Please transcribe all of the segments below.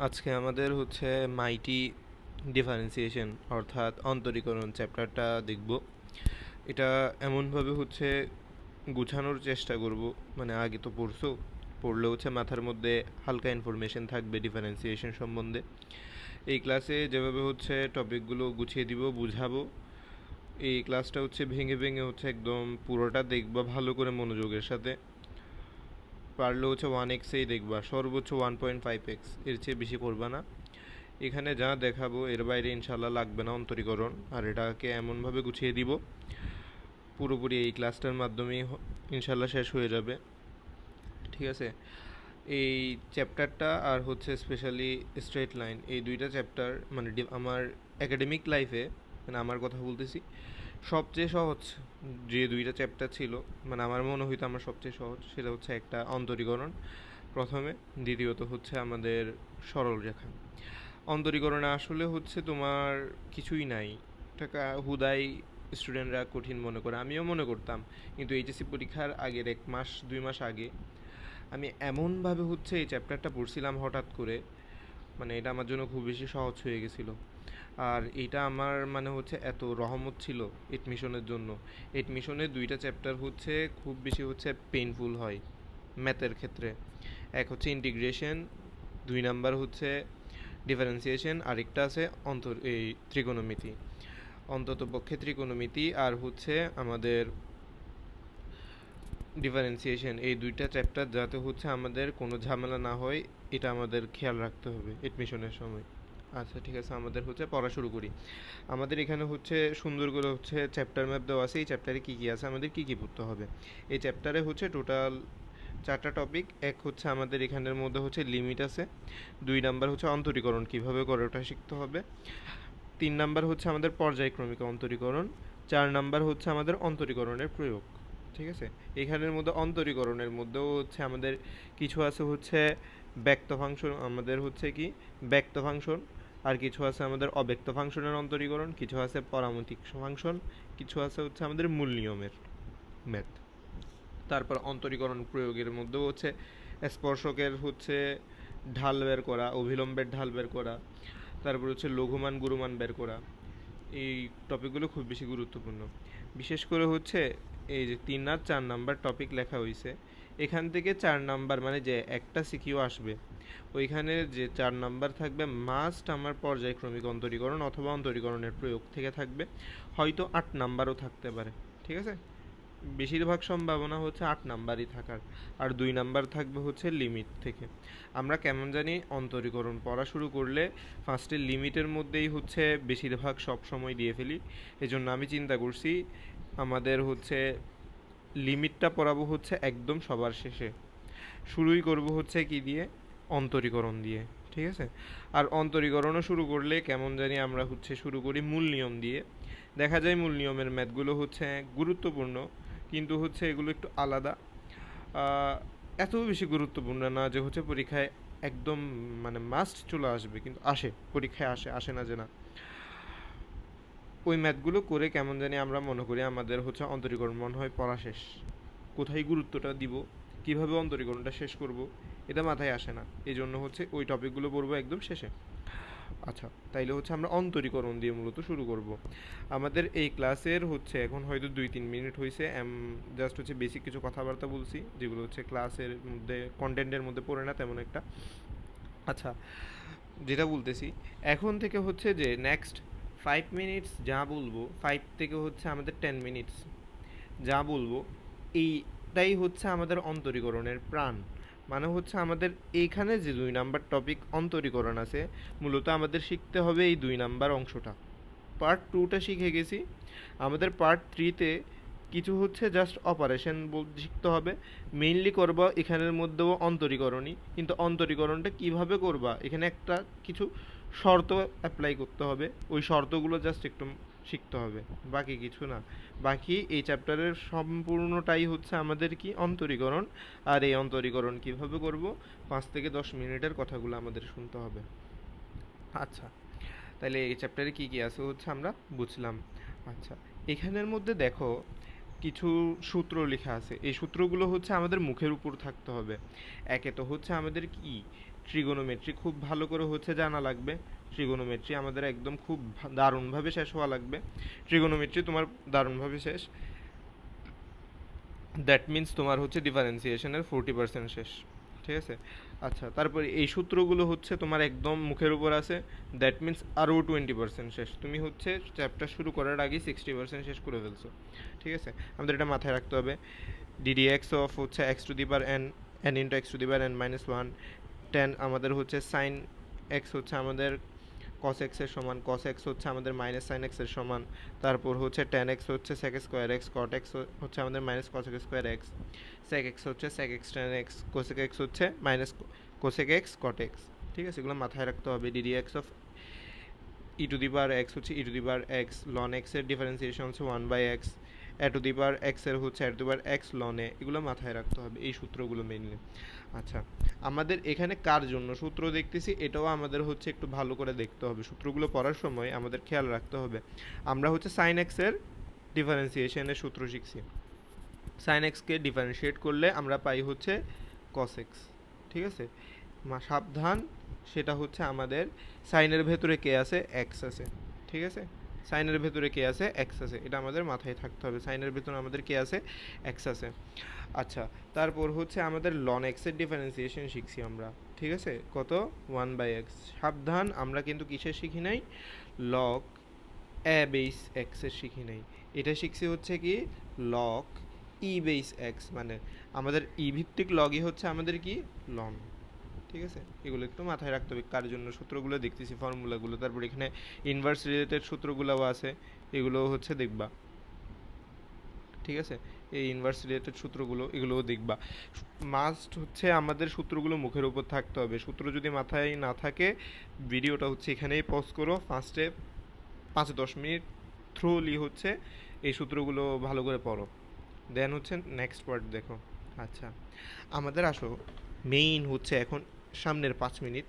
আজকে আমাদের হচ্ছে মাইটি ডিফারেন্সিয়েশন অর্থাৎ অন্তরীকরণ চ্যাপ্টারটা দেখব। এটা এমনভাবে হচ্ছে গুছানোর চেষ্টা করব, মানে আগে তো পড়ছো, পড়লে হচ্ছে মাথার মধ্যে হালকা ইনফরমেশন থাকবে ডিফারেন্সিয়েশন সম্বন্ধে। এই ক্লাসে যেভাবে হচ্ছে টপিকগুলো গুছিয়ে দিব, বুঝাবো, এই ক্লাসটা হচ্ছে ভেঙে ভেঙে হচ্ছে একদম পুরোটা দেখবা ভালো করে মনোযোগের সাথে। পারলে হচ্ছে 1x-এই দেখবা, সর্বোচ্চ 1.5x, এর চেয়ে বেশি করবা না। এখানে যা দেখাবো এর বাইরে ইনশাল্লাহ লাগবে না অন্তরীকরণ, আর এটাকে এমনভাবে গুছিয়ে দিব পুরোপুরি এই ক্লাসটার মাধ্যমেই ইনশাল্লাহ শেষ হয়ে যাবে। ঠিক আছে, এই চ্যাপ্টারটা আর হচ্ছে স্পেশালি স্ট্রেট লাইন, এই দুইটা চ্যাপ্টার মানে আমার একাডেমিক লাইফে, মানে আমার কথা বলতেছি, সবচেয়ে সহজ যে দুইটা চ্যাপ্টার ছিল, মানে আমার মনে হইতো আমার সবচেয়ে সহজ, সেটা হচ্ছে একটা অন্তরীকরণ প্রথমে, দ্বিতীয়ত হচ্ছে আমাদের সরল রেখা। অন্তরীকরণে আসলে হচ্ছে তোমার কিছুই নাই, টাকা হুদাই স্টুডেন্টরা কঠিন মনে করে, আমিও মনে করতাম। কিন্তু এইচএসসি পরীক্ষার আগের 1 মাস 2 মাস আগে আমি এমনভাবে হচ্ছে এই চ্যাপ্টারটা পড়ছিলাম হঠাৎ করে, মানে এটা আমার জন্য খুব বেশি সহজ হয়ে গেছিলো। আর এটা আমার মানে হচ্ছে এত রহমত ছিল এডমিশনের জন্য। এডমিশনের দুইটা চ্যাপ্টার হচ্ছে খুব বেশি হচ্ছে পেইনফুল হয় ম্যাথের ক্ষেত্রে। এক হচ্ছে ইন্টিগ্রেশন, 2 নাম্বার হচ্ছে ডিফারেন্সিয়েশন, আরেকটা আছে এই ত্রিকোণমিতি, অন্তত পক্ষে ত্রিকোণমিতি আর হচ্ছে আমাদের ডিফারেন্সিয়েশন, এই দুইটা চ্যাপ্টার যাতে হচ্ছে আমাদের কোনো ঝামেলা না হয়, এটা আমাদের খেয়াল রাখতে হবে এডমিশনের সময়। আচ্ছা ঠিক আছে, আমাদের হচ্ছে পড়া শুরু করি। আমাদের এখানে হচ্ছে সুন্দর করে হচ্ছে চ্যাপ্টার ম্যাপ দেওয়া আছে, এই চ্যাপ্টারে কী কী আছে, আমাদের কী কী পড়তে হবে। এই চ্যাপ্টারে হচ্ছে টোটাল 4টা টপিক। এক হচ্ছে আমাদের এখানের মধ্যে হচ্ছে লিমিট আছে, 2 নাম্বার হচ্ছে অন্তরীকরণ কীভাবে করে ওটা শিখতে হবে, 3 নাম্বার হচ্ছে আমাদের পর্যায়ক্রমিক অন্তরীকরণ, 4 নাম্বার হচ্ছে আমাদের অন্তরীকরণের প্রয়োগ। ঠিক আছে, এখানের মধ্যে অন্তরীকরণের মধ্যেও হচ্ছে আমাদের কিছু আছে হচ্ছে ব্যক্ত ফাংশন, আমাদের হচ্ছে কি ব্যক্ত ফাংশন, আর কিছু আছে আমাদের অব্যক্ত ফাংশনের অন্তরীকরণ, কিছু আছে পরামিতিক ফাংশন, কিছু আছে হচ্ছে আমাদের মূল নিয়মের ম্যাথ। তারপর অন্তরীকরণ প্রয়োগের মধ্যেও হচ্ছে স্পর্শকের হচ্ছে ঢাল বের করা, অভিলম্বের ঢাল বের করা, তারপর হচ্ছে লঘুমান গুরুমান বের করা। এই টপিকগুলো খুব বেশি গুরুত্বপূর্ণ। বিশেষ করে হচ্ছে এই যে 3 আর 4 নাম্বার টপিক লেখা হয়েছে, এখান থেকে 4 নাম্বার মানে যে একটা সিকিউ আসবে, ওইখানে যে 4 নাম্বার থাকবে মাস্ট আমার পর্যায়ক্রমিক অন্তরীকরণ অথবা অন্তরীকরণের প্রয়োগ থেকে থাকবে, হয়তো 8 নাম্বারও থাকতে পারে। ঠিক আছে, বেশিরভাগ সম্ভাবনা হচ্ছে 8 নাম্বারই থাকার। আর 2 নাম্বার থাকবে হচ্ছে লিমিট থেকে। আমরা কেমন জানি অন্তরীকরণ পড়া শুরু করলে ফার্স্টে লিমিটের মধ্যেই হচ্ছে বেশিরভাগ সব সময় দিয়ে ফেলি, এজন্য আমি চিন্তা করছি আমাদের হচ্ছে লিমিটটা পড়াবো হচ্ছে একদম সবার শেষে, শুরুই করব হচ্ছে কি দিয়ে, অন্তরীকরণ দিয়ে। ঠিক আছে, আর অন্তরীকরণও শুরু করলে কেমন জানি আমরা হচ্ছে শুরু করি মূল নিয়ম দিয়ে। দেখা যায় মূল নিয়মের ম্যাথগুলো হচ্ছে গুরুত্বপূর্ণ, কিন্তু হচ্ছে এগুলো একটু আলাদা, এত বেশি গুরুত্বপূর্ণ না যে হচ্ছে পরীক্ষায় একদম মানে মাস্ট চলে আসবে, কিন্তু আসে পরীক্ষায়, আসে, আসে না যে না। ওই ম্যাথগুলো করে কেমন জানি আমরা মনে করি আমাদের হচ্ছে অন্তরীকরণ মনে হয় পড়া শেষ, কোথায় গুরুত্বটা দিব, কিভাবে অন্তরীকরণটা শেষ করব, এটা মাথায় আসে না। এই জন্য হচ্ছে ওই টপিকগুলো পড়বো একদম শেষে। আচ্ছা, তাইলে হচ্ছে আমরা অন্তরীকরণ দিয়ে মূলত শুরু করব। আমাদের এই ক্লাসের হচ্ছে এখন হয়তো 2-3 মিনিট হয়েছে, জাস্ট হচ্ছে বেসিক কিছু কথাবার্তা বলছি যেগুলো হচ্ছে ক্লাসের মধ্যে কন্টেন্টের মধ্যে পড়ে না তেমন একটা। আচ্ছা, যেটা বলতেছি, এখন থেকে হচ্ছে যে নেক্সট 5 মিনিটস যা বলবো, 5 থেকে হচ্ছে আমাদের 10 মিনিটস যা বলবো, এইটাই হচ্ছে আমাদের অন্তরীকরণের প্রাণ। মানে হচ্ছে আমাদের এইখানে যে 2 নাম্বার টপিক অন্তরীকরণ আছে, মূলত আমাদের শিখতে হবে এই 2 নাম্বার অংশটা। পার্ট 2টা শিখে গেছি, আমাদের পার্ট 3তে কিছু হচ্ছে জাস্ট অপারেশন শিখতে হবে। মেইনলি করবা এখানের মধ্যেও অন্তরীকরণই, কিন্তু অন্তরীকরণটা কিভাবে করবা এখানে একটা কিছু শর্ত অ্যাপ্লাই করতে হবে, ওই শর্তগুলো জাস্ট একটু শিখতে হবে, বাকি কিছু না। বাকি এই চ্যাপ্টারের সম্পূর্ণটাই হচ্ছে আমাদের কি অন্তরীকরণ, আর এই অন্তরীকরণ কিভাবে করব 5 থেকে 10 মিনিটের কথাগুলো আমাদের শুনতে হবে। আচ্ছা, তাহলে এই চ্যাপ্টারে কী কী আছে হচ্ছে আমরা বুঝলাম। আচ্ছা, এখানের মধ্যে দেখো কিছু সূত্র লেখা আছে, এই সূত্রগুলো হচ্ছে আমাদের মুখের উপর থাকতে হবে। একে তো হচ্ছে আমাদের কি ট্রিগোনোমেট্রি খুব ভালো করে হচ্ছে জানা লাগবে, ট্রিগোনোমেট্রি আমাদের একদম খুব দারুণভাবে শেষ হওয়া লাগবে। ট্রিগোনোমেট্রি তোমার দারুণভাবে শেষ, দ্যাট মিন্স তোমার হচ্ছে ডিফারেন্সিয়েশনের 40% শেষ, ঠিক আছে। আচ্ছা, তারপরে এই সূত্রগুলো হচ্ছে তোমার একদম মুখের উপর আছে, দ্যাট মিন্স আরও 20% শেষ। তুমি হচ্ছে চ্যাপ্টার শুরু করার আগেই 60% শেষ করে ফেলছো, ঠিক আছে। আমাদের এটা মাথায় রাখতে হবে। ডিডি এক্স অফ হচ্ছে x to the power N, N into x to the power n minus one, ten আমাদের হচ্ছে সাইন এক্স হচ্ছে আমাদের কস এক্সের সমান, কস এক্স হচ্ছে আমাদের মাইনাস সাইন এক্সের সমান, তারপর হচ্ছে টেন এক্স হচ্ছে sec square x, cot x হচ্ছে আমাদের minus cosec square x, sec x হচ্ছে sec x tan x, cosec x হচ্ছে minus cosec x cot x, ঠিক আছে। এগুলো মাথায় রাখতে হবে। D d x of e to the power x হচ্ছে e to the power x, ln এক্সের ডিফারেন্সিয়েশন হচ্ছে one by x, a to the power এক্সের হচ্ছে a to the power x ln এ, এগুলো মাথায় রাখতে হবে এই সূত্রগুলো মেইনলি। আচ্ছা, আমাদের এখানে কার জন্য সূত্র দেখতেছি এটাও আমাদের হচ্ছে একটু ভালো করে দেখতে হবে, সূত্রগুলো পড়ার সময় আমাদের খেয়াল রাখতে হবে। আমরা হচ্ছে সাইন এক্সের ডিফারেন্সিয়েশনের সূত্র শিখছি, সাইন এক্সকে ডিফারেন্সিয়েট করলে আমরা পাই হচ্ছে কস এক্স, ঠিক আছে। সাবধান, সেটা হচ্ছে আমাদের সাইনের ভেতরে কে আছে, এক্স আছে, ঠিক আছে। সাইনের ভেতরে কে আছে, এক্স আছে, এটা আমাদের মাথায় থাকতে হবে। সাইনের ভেতরে আমাদের কে আছে, এক্স আছে। আচ্ছা, তারপর হচ্ছে আমাদের লন এক্সের ডিফারেন্সিয়েশন শিখছি আমরা, ঠিক আছে। কত, ওয়ান বাই এক্স। সাবধান, আমরা কিন্তু কিসের শিখি নাই, লগ এ বেস এক্সের শিখি নাই, এটা শিখছি হচ্ছে কি লগ ই বেস এক্স, মানে আমাদের ই ভিত্তিক লগই হচ্ছে আমাদের কি লন, ঠিক আছে। এগুলো একটু মাথায় রাখতে হবে, কার জন্য সূত্রগুলো দেখতেছি, ফর্মুলাগুলো। তারপর এখানে ইনভার্স রিলেটেড সূত্রগুলোও আছে, এগুলোও হচ্ছে দেখবা, ঠিক আছে। এই ইনভার্স রিলেটেড সূত্রগুলো এগুলোও দেখবা। মাস্ট হচ্ছে আমাদের সূত্রগুলো মুখের উপর থাকতে হবে, সূত্র যদি মাথায় না থাকে ভিডিওটা হচ্ছে এখানেই পজ করো, ফার্স্টে 5-10 মিনিট থ্রুলি হচ্ছে এই সূত্রগুলো ভালো করে পড়ো, দেন হচ্ছে নেক্সট পার্ট দেখো। আচ্ছা, আমাদের আসো মেইন হচ্ছে এখন সামনের 5 মিনিট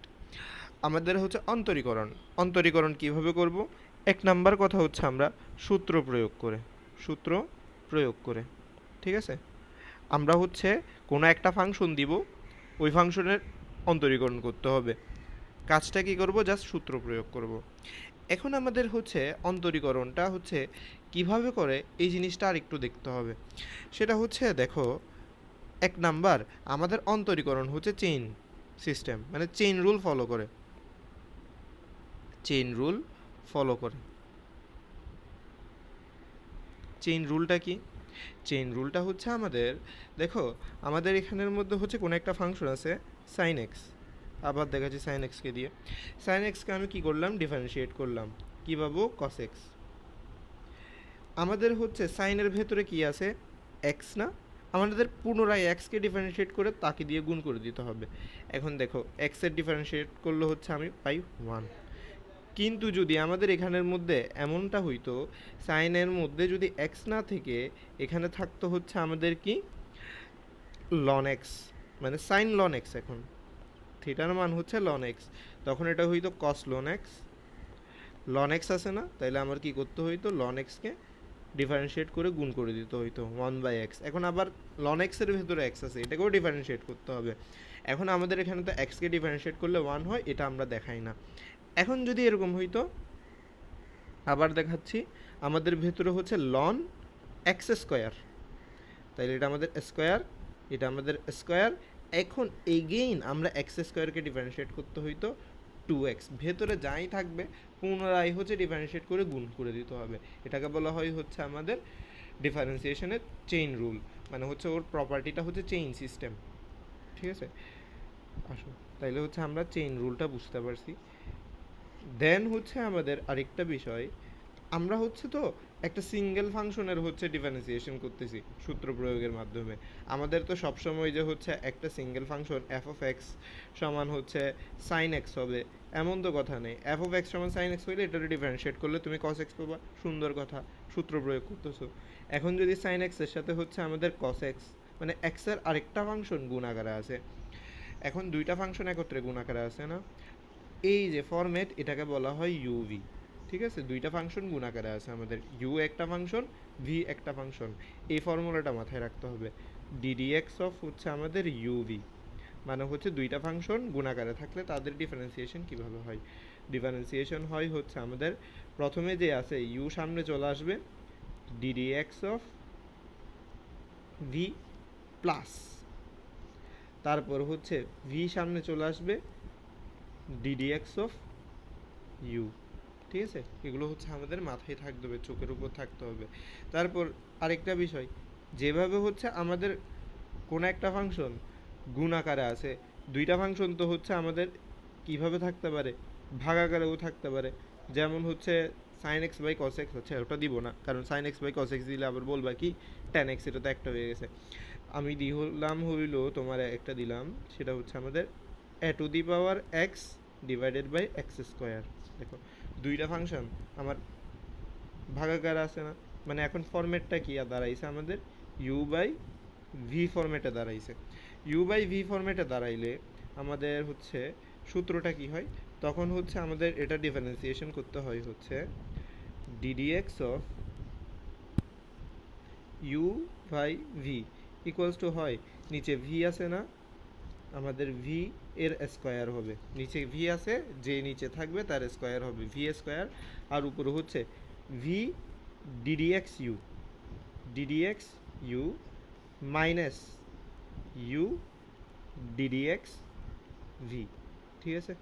আমাদের হচ্ছে অন্তরীকরণ। অন্তরীকরণ কিভাবে করব, 1 নাম্বার কথা হচ্ছে আমরা সূত্র প্রয়োগ করে, সূত্র প্রয়োগ করে, ঠিক আছে। আমরা হচ্ছে কোনো একটা ফাংশন দিব, ওই ফাংশনের অন্তরীকরণ করতে হবে। কাজটা কি করব, জাস্ট সূত্র প্রয়োগ করব। এখন আমাদের হচ্ছে অন্তরীকরণটা হচ্ছে কিভাবে করে এই জিনিসটা আর একটু দেখতে হবে। সেটা হচ্ছে দেখো, 1 নাম্বার আমাদের অন্তরীকরণ হচ্ছে চেইন সিস্টেম, মানে চেইন রুল ফলো করে, চেইন রুল ফলো করে। চেইন রুলটা কি, চেইন রুলটা হচ্ছে আমাদের, দেখো আমাদের এখানের মধ্যে হচ্ছে কোনো একটা ফাংশন আছে সাইন এক্স, আবার দেখাচ্ছি সাইন এক্সকে দিয়ে, সাইন এক্সকে আমি কি করলাম, ডিফারেন্সিয়েট করলাম, কী পাবো, কস এক্স। আমাদের হচ্ছে সাইনের ভেতরে কি আছে, এক্স না, আমাদের পুনরায় এক্সকে ডিফারেন্সিয়েট করে তাকে দিয়ে গুণ করে দিতে হবে। এখন দেখো এক্সের ডিফারেন্সিয়েট করলে হচ্ছে আমি পাই 1, কিন্তু যদি আমাদের এখানের মধ্যে এমনটা হইতো, সাইনের মধ্যে যদি এক্স না থেকে এখানে থাকতো হচ্ছে আমাদের কি লন এক্স, মানে সাইন লন এক্স, এখন থিটার মান হচ্ছে লন এক্স, তখন এটা হইতো কস লন এক্স। লন এক্স আছে না, তাইলে আমার কি করতে হইতো, লন এক্সকে ডিফারেন্সিয়েট করে গুণ করে দিতে হইতো 1/x। এখন আবার লন এক্সের ভেতরে এক্স আছে, এটাকেও ডিফারেন্সিয়েট করতে হবে। এখন আমাদের এখানে তো এক্সকে ডিফারেন্সিয়েট করলে 1 হয়, এটা আমরা দেখাই না। এখন যদি এরকম হইতো, আবার দেখাচ্ছি, আমাদের ভেতরে হচ্ছে লন এক্স স্কোয়ার, তাইলে এটা আমাদের স্কোয়ার, এটা আমাদের স্কোয়ার। এখন এগেইন আমরা এক্স স্কোয়ারকে ডিফারেন্সিয়েট করতে হইতো 2x, ভেতরে যাই থাকবে পুনরায় হচ্ছে ডিফারেন্সিয়েট করে গুণ করে দিতে হবে। এটাকে বলা হয় হচ্ছে আমাদের ডিফারেন্সিয়েশনের চেইন রুল, মানে হচ্ছে ওর প্রপার্টিটা হচ্ছে চেইন সিস্টেম, ঠিক আছে। আসো, তাইলে হচ্ছে আমরা চেইন রুলটা বুঝতে পারছি। দেন হচ্ছে আমাদের আরেকটা বিষয়, আমরা হচ্ছে তো একটা সিঙ্গেল ফাংশনের হচ্ছে ডিফারেন্সিয়েশন করতেছি সূত্র প্রয়োগের মাধ্যমে। আমাদের তো সবসময় যে হচ্ছে একটা single function F of x সমান হচ্ছে সাইন এক্স হবে এমন তো কথা নেই। এফ অফ এক্স সমান সাইন এক্স হইলে এটাকে ডিফারেন্সিয়েট করলে তুমি কস এক্স পাবা, সুন্দর কথা, সূত্র প্রয়োগ করতেছো। এখন যদি সাইন এক্সের সাথে হচ্ছে আমাদের কস এক্স, মানে এক্সের আরেকটা ফাংশন গুণ আকারে আছে, এখন দুইটা ফাংশন একত্রে গুণ আকারে আছে না, এই যে ফরম্যাট, এটাকে বলা হয় ইউভি, ঠিক আছে, দুইটা ফাংশন গুণ আকারে আছে আমাদের, ইউ একটা ফাংশন, ভি একটা ফাংশন। এই ফর্মুলাটা মাথায় রাখতে হবে, ডিডিএক্স অফ হচ্ছে আমাদের ইউভি, মানে হচ্ছে দুইটা ফাংশন গুণ আকারে থাকলে তাদের ডিফারেন্সিয়েশন কিভাবে হয়। ডিফারেন্সিয়েশন হয় হচ্ছে আমাদের প্রথমে যে আছে ইউ সামনে চলে আসবে, ডিডিএক্স অফ ভি প্লাস, তারপর হচ্ছে ভি সামনে চলে আসবে, ডিডিএক্স অফ ইউ। ঠিক আছে, এগুলো হচ্ছে আমাদের মাথায় থাকতে হবে, চোখের উপর থাকতে হবে। তারপর আরেকটা বিষয়, যেভাবে হচ্ছে আমাদের কোন একটা ফাংশন গুণ আকারে আছে, দুইটা ফাংশন তো হচ্ছে আমাদের কিভাবে থাকতে পারে, ভাগাকারেও থাকতে পারে। যেমন হচ্ছে sine x by cos x, হচ্ছে ওটা দিব না, কারণ sine x by cos x দিলে আবার বলবা কি টেন এক্স, এটা তো একটা হয়ে গেছে। আমি দিলাম হইল তোমার একটা দিলাম, সেটা হচ্ছে আমাদের a to the power x divided by x square. দেখো দুইটা ফাংশন আমার ভাগাকার আছে না, মানে এখন ফরম্যাটটা কি দাঁড়াইছে আমাদের, ইউ বাই ভি ফরম্যাটে দাঁড়াইছে। ইউ বাই ভি ফরম্যাটে দাঁড়াইলে আমাদের হচ্ছে সূত্রটা কি হয়, তখন হচ্ছে আমাদের এটা ডিফারেন্সিয়েশন করতে হয় হচ্ছে d d x of u by v equals to হয়, নিচে ভি আছে না, আমাদের ভি এর স্কোয়ার হবে, নিচে ভি আছে যে নিচে থাকবে তার স্কোয়ার হবে ভি স্কোয়ার, আর উপরে হচ্ছে v d d x u, d d x u minus u d d x v. ঠিক আছে,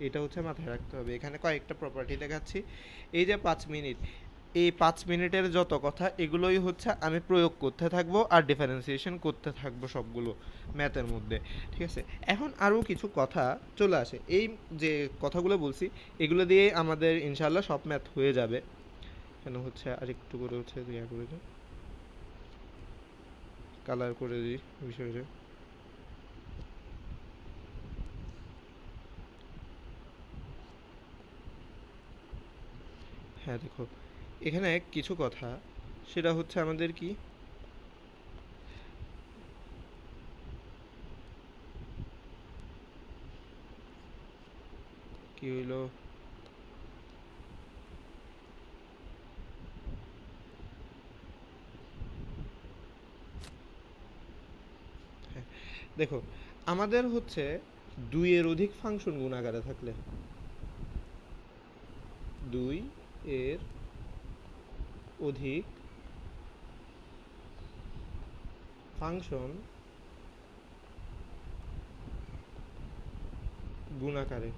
এটা হচ্ছে মাথায় রাখতে হবে। এখানে কয়েকটা প্রপার্টি দেখাচ্ছি, এই যে 5 মিনিট, এই 5 মিনিটের যত কথা এগুলোই হচ্ছে আমি প্রয়োগ করতে থাকবো আর ডিফারেন্সিয়েশন করতে থাকবো সবগুলো ম্যাথের মধ্যে। ঠিক আছে, এখন আরও কিছু কথা চলে আসে, এই যে কথাগুলো বলছি এগুলো দিয়ে আমাদের ইনশাল্লাহ সব ম্যাথ হয়ে যাবে। কেন হচ্ছে আরেকটু করে হচ্ছে ইয়া করে দিই, কালার করে দিই বিষয়টা। হ্যাঁ দেখো, এখানে কিছু কথা, সেটা হচ্ছে আমাদের কি, কি হইলো, দেখো আমাদের হচ্ছে দুইয়ের অধিক ফাংশন গুণাকারে থাকলে, দুই এর অধিক ফাংশন গুণাকারে,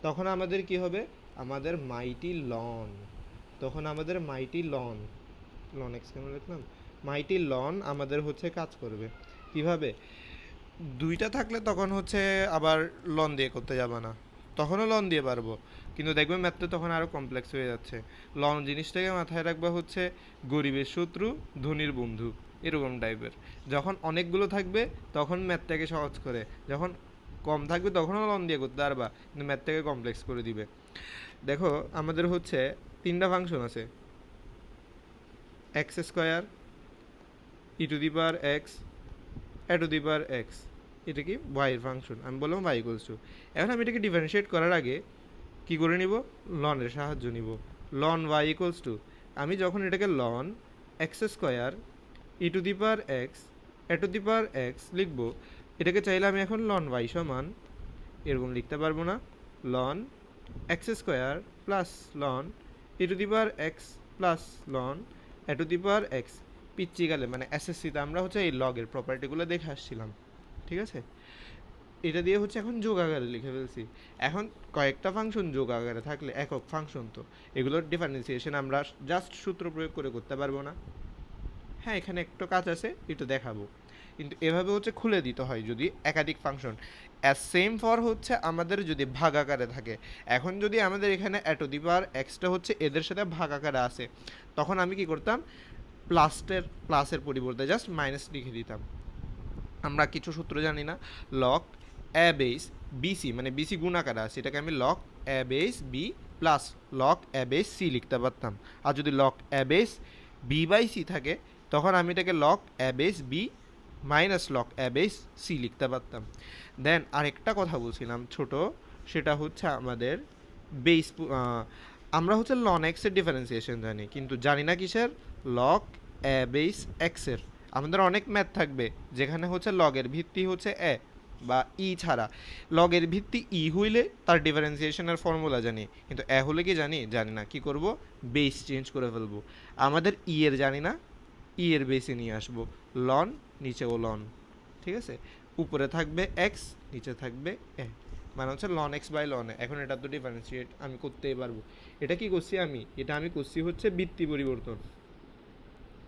তখন আমাদের কি হবে, আমাদের মাইটি লন, তখন আমাদের মাইটি লন, লন এক্স কেন লিখলাম, মাইটি লন আমাদের হচ্ছে কাজ করবে। কিভাবে, দুইটা থাকলে তখন হচ্ছে আবার লন দিয়ে করতে যাবে না, তখনও লন দিয়ে পারবো, কিন্তু দেখবে ম্যাথটা তখন আরও কমপ্লেক্স হয়ে যাচ্ছে। লন জিনিসটাকে মাথায় রাখবা হচ্ছে গরিবের শত্রু ধনীর বন্ধু, এরকম টাইপের। যখন অনেকগুলো থাকবে তখন ম্যাথটাকে সহজ করে, যখন কম থাকবে তখনও লন দিয়ে করতে পারবা, কিন্তু ম্যাথটাকে কমপ্লেক্স করে দিবে। দেখো আমাদের হচ্ছে তিনটা ফাংশন আছে, x square, e to the power x, a to the power x, এটা কি ওয়াইয়ের ফাংশন, আমি বললাম ওয়াই ইকুয়ালস টু। এখন আমি এটাকে ডিফারেন্সিয়েট করার আগে কি করে নিব, লনের সাহায্য নিব, লন ওয়াই ইকুয়ালস টু, আমি যখন এটাকে ln x square e to the power x a to the power x লিখবো, এটাকে চাইলে আমি এখন লন ওয়াই সমান এরকম লিখতে পারবো না, ln x square plus ln e to the power x plus ln a to the power x. পিচ্ছি গেলে মানে এসএসসিতে আমরা হচ্ছে এই লগের প্রপার্টিগুলো দেখে আসছিলাম। ঠিক আছে, এটা দিয়ে হচ্ছে এখন যোগ আকারে লিখে ফেলছি। এখন কয়েকটা ফাংশন যোগ আকারে থাকলে একক ফাংশন, তো এগুলোর ডিফারেন্সিয়েশন আমরা জাস্ট সূত্র প্রয়োগ করে করতে পারবো না। হ্যাঁ এখানে একটু কাজ আছে, একটু দেখাবো, কিন্তু এভাবে হচ্ছে খুলে দিতে হয় যদি একাধিক ফাংশন অ্যাজ সেম ফর হচ্ছে আমাদের যদি ভাগ আকারে থাকে। এখন যদি আমাদের এখানে এ টু দি পাওয়ার এক্সটা হচ্ছে এদের সাথে ভাগ আকারে আসে, তখন আমি কি করতাম, প্লাসের পরিবর্তে জাস্ট মাইনাস লিখে দিতাম। আমরা কিছু সূত্র জানি না, লক এ বেস বিসি, মানে বিসি গুণ আকারে আছে, এটাকে আমি log a base b plus log a base c লিখতে পারতাম। আর যদি log a base b by c থাকে তখন আমি এটাকে log a base b minus log a base c লিখতে পারতাম। দেন আরেকটা কথা বলছিলাম ছোট, সেটা হচ্ছে আমাদের বেস, আমরা হচ্ছে লন এক্সের ডিফারেন্সিয়েশন জানি, কিন্তু জানি না কিসের, লগ এ বেস এক্সের। আমাদের অনেক ম্যাথ থাকবে যেখানে হচ্ছে লগের ভিত্তি হচ্ছে এ বা ই ছাড়া, লগের ভিত্তি ই হইলে তার ডিফারেন্সিয়েশনের ফর্মুলা জানি, কিন্তু এ হলে কি জানি, জানি না। কি করব, বেস চেঞ্জ করে ফেলবো। আমাদের ই এর জানি না, ই এর বেসে নিয়ে আসবো লন, নিচেও লন, ঠিক আছে। উপরে থাকবে এক্স, নিচে থাকবে এ, মানে হচ্ছে লন এক্স বাই লন এ। এখন এটা তো ডিফারেন্সিয়েট আমি করতেই পারবো। এটা কি করছি আমি, এটা আমি করছি হচ্ছে ভিত্তি পরিবর্তন।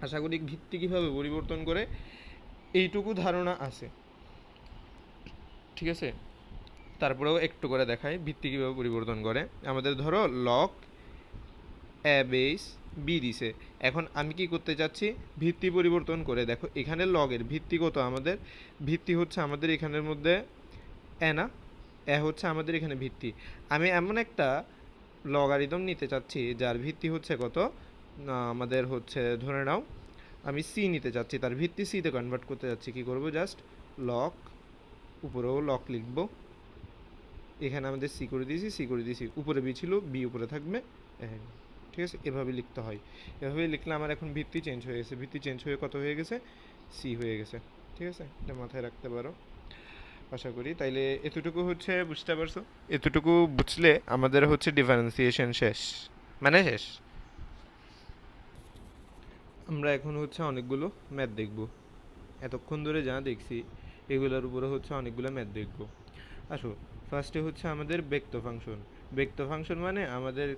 আশা করি ভিত্তি কীভাবে পরিবর্তন করে এইটুকু ধারণা আছে, ঠিক আছে। তারপরেও একটু করে দেখাই ভিত্তি কীভাবে পরিবর্তন করে। আমাদের ধরো লগ এ বেস বি দিছে, এখন আমি কি করতে চাচ্ছি, ভিত্তি পরিবর্তন করে। দেখো এখানে লগের ভিত্তি কত, আমাদের ভিত্তি হচ্ছে আমাদের এখানের মধ্যে এ না, এ হচ্ছে আমাদের এখানে ভিত্তি। আমি এমন একটা লগারিদম নিতে চাচ্ছি যার ভিত্তি হচ্ছে কত, আমাদের হচ্ছে ধরে নাও আমি সি নিতে চাচ্ছি, তার ভিত্তি সিতে কনভার্ট করতে যাচ্ছি। কি করব, জাস্ট লক, উপরেও লক লিখবো, এখানে আমাদের সি করে দিয়েছি, সি করে দিয়েছি, উপরে বি ছিল, বি উপরে থাকবে, ঠিক আছে। এভাবে লিখতে হয়, এভাবে লিখলে আমার এখন ভিত্তি চেঞ্জ হয়ে গেছে, ভিত্তি চেঞ্জ হয়ে কত হয়ে গেছে, সি হয়ে গেছে, ঠিক আছে। এটা মাথায় রাখতে পারো আশা করি। তাইলে এতটুকু হচ্ছে বুঝতে পারছো, এতটুকু বুঝলে আমাদের হচ্ছে ডিফারেন্সিয়েশন শেষ, মানে শেষ। আমরা এখন হচ্ছে অনেকগুলো ম্যাথ দেখব, এতক্ষণ ধরে যা দেখছি এগুলোর উপরে হচ্ছে অনেকগুলো ম্যাথ দেখব। আসো, ফার্স্টে হচ্ছে আমাদের ব্যক্ত ফাংশন। ব্যক্ত ফাংশন মানে আমাদের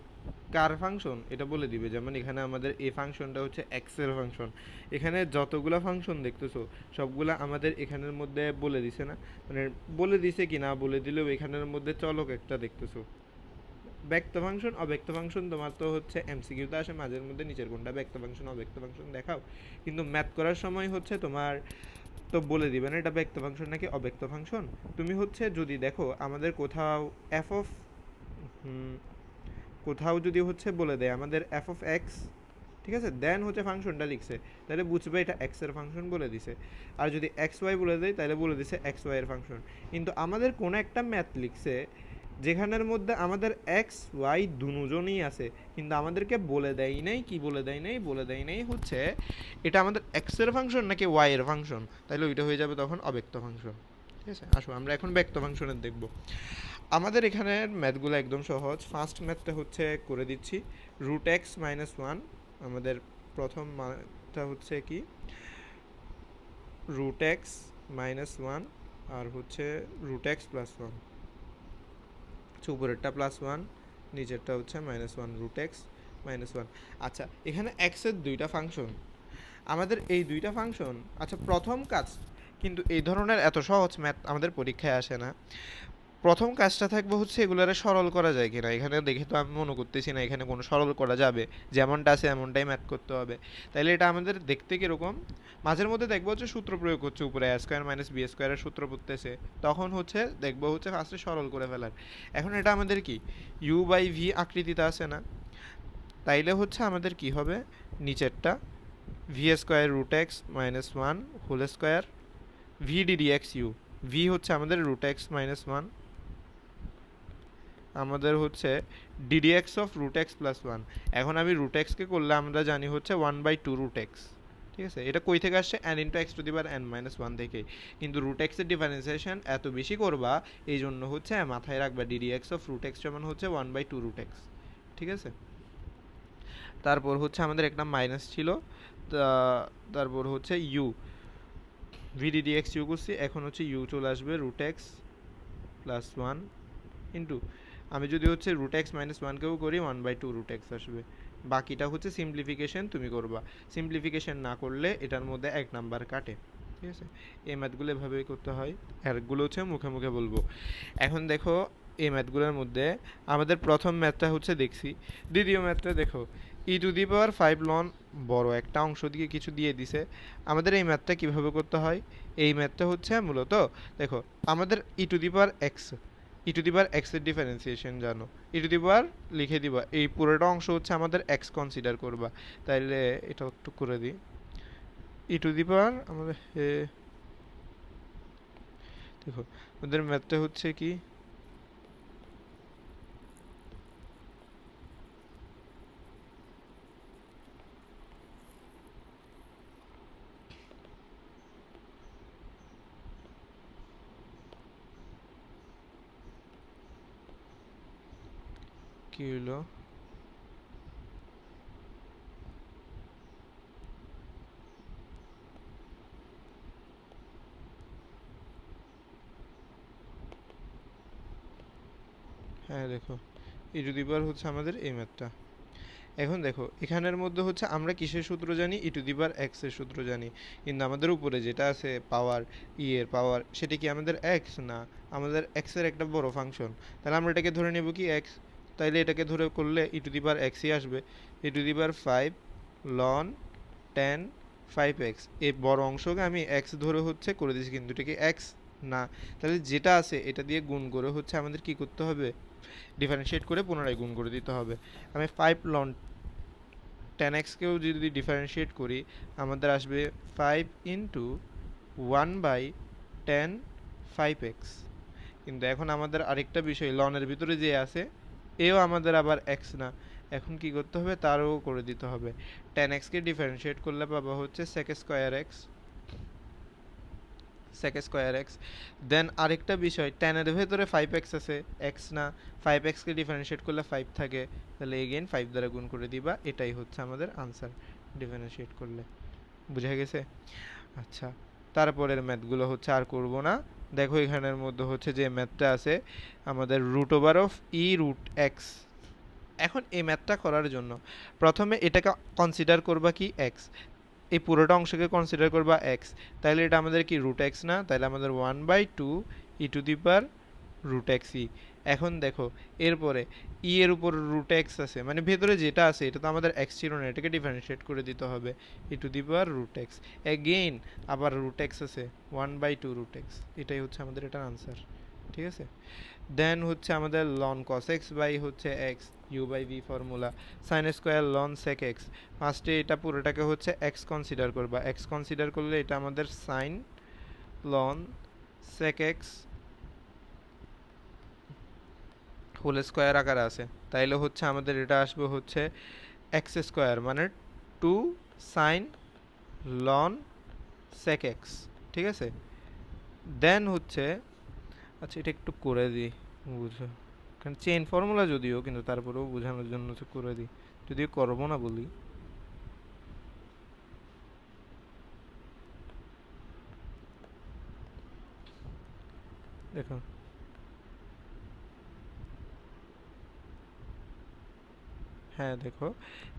কার ফাংশন এটা বলে দিবে। যেমন এখানে আমাদের এই ফাংশনটা হচ্ছে এক্সের ফাংশন, এখানে যতগুলো ফাংশন দেখতেছো সবগুলা আমাদের এখানের মধ্যে বলে দিছে না, মানে বলে দিছে কি না বলে দিলেও এখানের মধ্যে চলক একটা দেখতেছো। ব্যক্ত ফাংশন অব্যক্ত ফাংশন তোমার তো হচ্ছে এমসিকিউতে আসে মাঝের মধ্যে, নিচের কোনটা ব্যক্ত ফাংশন অব্যক্ত ফাংশন দেখাও, কিন্তু ম্যাথ করার সময় হচ্ছে তোমার তো বলে দিবে না এটা ব্যক্ত ফাংশন নাকি অব্যক্ত ফাংশন। তুমি হচ্ছে যদি দেখো আমাদের কোথাও এফ অফ কোথাও যদি হচ্ছে বলে দেয় আমাদের এফ অফ এক্স, ঠিক আছে, দেন হচ্ছে ফাংশনটা লিখছে, তাহলে বুঝবে এটা এক্স এর ফাংশন বলে দিছে। আর যদি এক্স ওয়াই বলে দেয় তাহলে বলে দিছে এক্স ওয়াই এর ফাংশন। কিন্তু আমাদের কোনো একটা ম্যাথ লিখছে যেখানের মধ্যে আমাদের এক্স ওয়াই দুজনই আছে, কিন্তু আমাদেরকে বলে দেয় নাই, কি বলে দেয় নাই, বলে দেয় নাই হচ্ছে এটা আমাদের এক্স এর ফাংশন নাকি ওয়াই এর ফাংশন, তাহলে ওইটা হয়ে যাবে তখন অব্যক্ত ফাংশন, ঠিক আছে। আসো আমরা এখন ব্যক্ত ফাংশনের দেখব। আমাদের এখানের ম্যাথগুলো একদম সহজ। ফার্স্ট ম্যাথটা হচ্ছে করে দিচ্ছি, রুট এক্স মাইনাস ওয়ান। আমাদের প্রথম ম্যাথটা হচ্ছে কি, রুট এক্স মাইনাস ওয়ান আর হচ্ছে রুট এক্স প্লাস ওয়ান, উপরেরটা প্লাস ওয়ান, নিচেরটা হচ্ছে minus one, root x minus one. আচ্ছা, এখানে এক্সের দুইটা ফাংশন, আমাদের এই দুইটা ফাংশন, আচ্ছা প্রথম কাজ, কিন্তু এই ধরনের এত সহজ ম্যাথ আমাদের পরীক্ষায় আসে না। প্রথম কাজটা থাকবে হচ্ছে এগুলারে সরল করা যায় কিনা। এখানে দেখে তো আমি মনে করতেছি না এখানে কোনো সরল করা যাবে, যেমনটা আছে এমনটাই ম্যাথ করতে হবে। তাইলে এটা আমাদের দেখতে কীরকম, মাঝের মধ্যে দেখবো হচ্ছে সূত্র প্রয়োগ হচ্ছে, উপরে এ স্কোয়ার মাইনাস বি স্কোয়ারের সূত্র পড়তেছে, তখন হচ্ছে দেখবো হচ্ছে ফার্স্টে সরল করে ফেলার। এখন এটা আমাদের কি ইউ বাই ভি আকৃতিতে আছে না, তাইলে হচ্ছে আমাদের কি হবে, নিচেরটা v square root x minus one whole square v d d x u, v হচ্ছে আমাদের রুট এক্স মাইনাস ওয়ান, আমাদের হচ্ছে d d x of root x plus one. এখন আমি রুট এক্সকে করলে আমরা জানি হচ্ছে one by two root x, ঠিক আছে। এটা কই থেকে আসছে, n into x to the power n minus one থেকে, কিন্তু রুট এক্সের ডিফারেন্সিয়েশন এত বেশি করবা এই জন্য হচ্ছে মাথায় রাখবা d d x of root x যেমন হচ্ছে one by two root x, ঠিক আছে। তারপর হচ্ছে আমাদের একটা মাইনাস ছিল, তারপর হচ্ছে u, v d d x u করছি, এখন হচ্ছে ইউ চলে আসবে root x plus one into, আমি যদি হচ্ছে রুট এক্স মাইনাস ওয়ানকেও করি one by two root x আসবে। বাকিটা হচ্ছে সিম্পলিফিকেশন তুমি করবা, সিম্পলিফিকেশন না করলে এটার মধ্যে এক নাম্বার কাটে, ঠিক আছে। এই ম্যাথগুলো এভাবেই করতে হয়, এরগুলো হচ্ছে মুখে মুখে বলবো। এখন দেখো এই ম্যাথগুলোর মধ্যে আমাদের প্রথম ম্যাথটা হচ্ছে দেখছি, দ্বিতীয় ম্যাথটা দেখো e to the power five ln বড় একটা অংশ দিয়ে কিছু দিয়ে দিছে। আমাদের এই ম্যাথটা কীভাবে করতে হয়, এই ম্যাথটা হচ্ছে মূলত দেখো আমাদের e to the power x, e to the power x এর ডিফারেন্সিয়েশন জানো, ই টু দি পাওয়ার লিখে দিবা, এই পুরোটা অংশ হচ্ছে আমাদের এক্স কনসিডার করবা। তাইলে এটা একটু করে দিই, ই টু দি পাওয়ার আমাদের দেখো আমাদের ম্যাথটা হচ্ছে কি, কি হইলো? হ্যাঁ দেখো, ই টু দি পাওয়ার হচ্ছে আমাদের এই ম্যাথটা। এখন দেখো এখানের মধ্যে হচ্ছে আমরা কিসের সূত্র জানি, ই টু দি পাওয়ার এক্স এর সূত্র জানি, কিন্তু আমাদের উপরে যেটা আছে পাওয়ার, ই এর পাওয়ার, সেটা কি আমাদের এক্স না, আমাদের এক্স এর একটা বড় ফাংশন। তাহলে আমরা এটাকে ধরে নেব কি এক্স, তাইলে এটাকে ধরে করলে ই টু দি পাওয়ার এক্সই আসবে। ই to the power 5 loan 10 5x, এই বড় অংশকে আমি এক্স ধরে হচ্ছে করে দিয়েছি, কিন্তু এটা কি এক্স না। তাহলে যেটা আছে এটা দিয়ে গুণ করে হচ্ছে আমাদের কি করতে হবে, ডিফারেন্সিয়েট করে পুনরায় গুণ করে দিতে হবে। আমি 5 লন 10x কেও যদি ডিফারেন্সিয়েট করি আমাদের আসবে 5 ইন্টু 1/10 5x। কিন্তু এখন আমাদের আরেকটা বিষয়, লনের ভিতরে যে আছে এও আমাদের আবার x না, এখন কি করতে হবে, তারও করে দিতে হবে। 10x কে ডিফারেন্সিয়েট করলে পাবো হচ্ছে sec square x, sec square x। দেন আরেকটা বিষয়, 10 এর ভেতরে 5x আছে, x না, 5x কে ডিফারেন্সিয়েট করলে 5 থাকে, তাহলে এগেইন 5 দ্বারা গুণ করে দিবা, এটাই হচ্ছে আমাদের আনসার ডিফারেন্সিয়েট করলে। বুঝা গেছে? আচ্ছা, তারপরের ম্যাথগুলো হচ্ছে আর করব না। দেখো এখানের মধ্যে হচ্ছে যে ম্যাথটা আছে আমাদের root over of e root x. এখন এই ম্যাথটা করার জন্য প্রথমে এটাকে কনসিডার করবা কি এক্স, এই পুরোটা অংশকে কনসিডার করবা এক্স, তাহলে এটা আমাদের কি রুট এক্স না, তাহলে আমাদের 1/2 e to the power root x e. এখন দেখো এরপরে ই এর উপর রুট এক্স আছে, মানে ভেতরে যেটা আছে এটা তো আমাদের এক্স ছিল না, এটাকে ডিফারেন্সিয়েট করে দিতে হবে, e to the power root x. Again আবার রুট এক্স আছে, 1/2 রুট এক্স, এটাই হচ্ছে আমাদের এটার আনসার। ঠিক আছে, দেন হচ্ছে আমাদের লন কস এক্স বাই হচ্ছে x u by v formula, sine square ln sec x. ফার্স্টে এটা পুরোটাকে হচ্ছে এক্স কনসিডার করবা, এক্স কনসিডার করলে এটা আমাদের sine ln sec x whole square আকারে আছে, তাইলে হচ্ছে আমাদের এটা আসবে হচ্ছে এক্স স্কোয়ার মানে 2 সাইন লন সেক এক্স। ঠিক আছে, দেন হচ্ছে, আচ্ছা এটা একটু করে দিই বুঝো, কারণ চেইন ফর্মুলা যদিও, কিন্তু তারপরেও বোঝানোর জন্য তো করে দিই, যদিও করবো না বলি। দেখো হ্যাঁ দেখো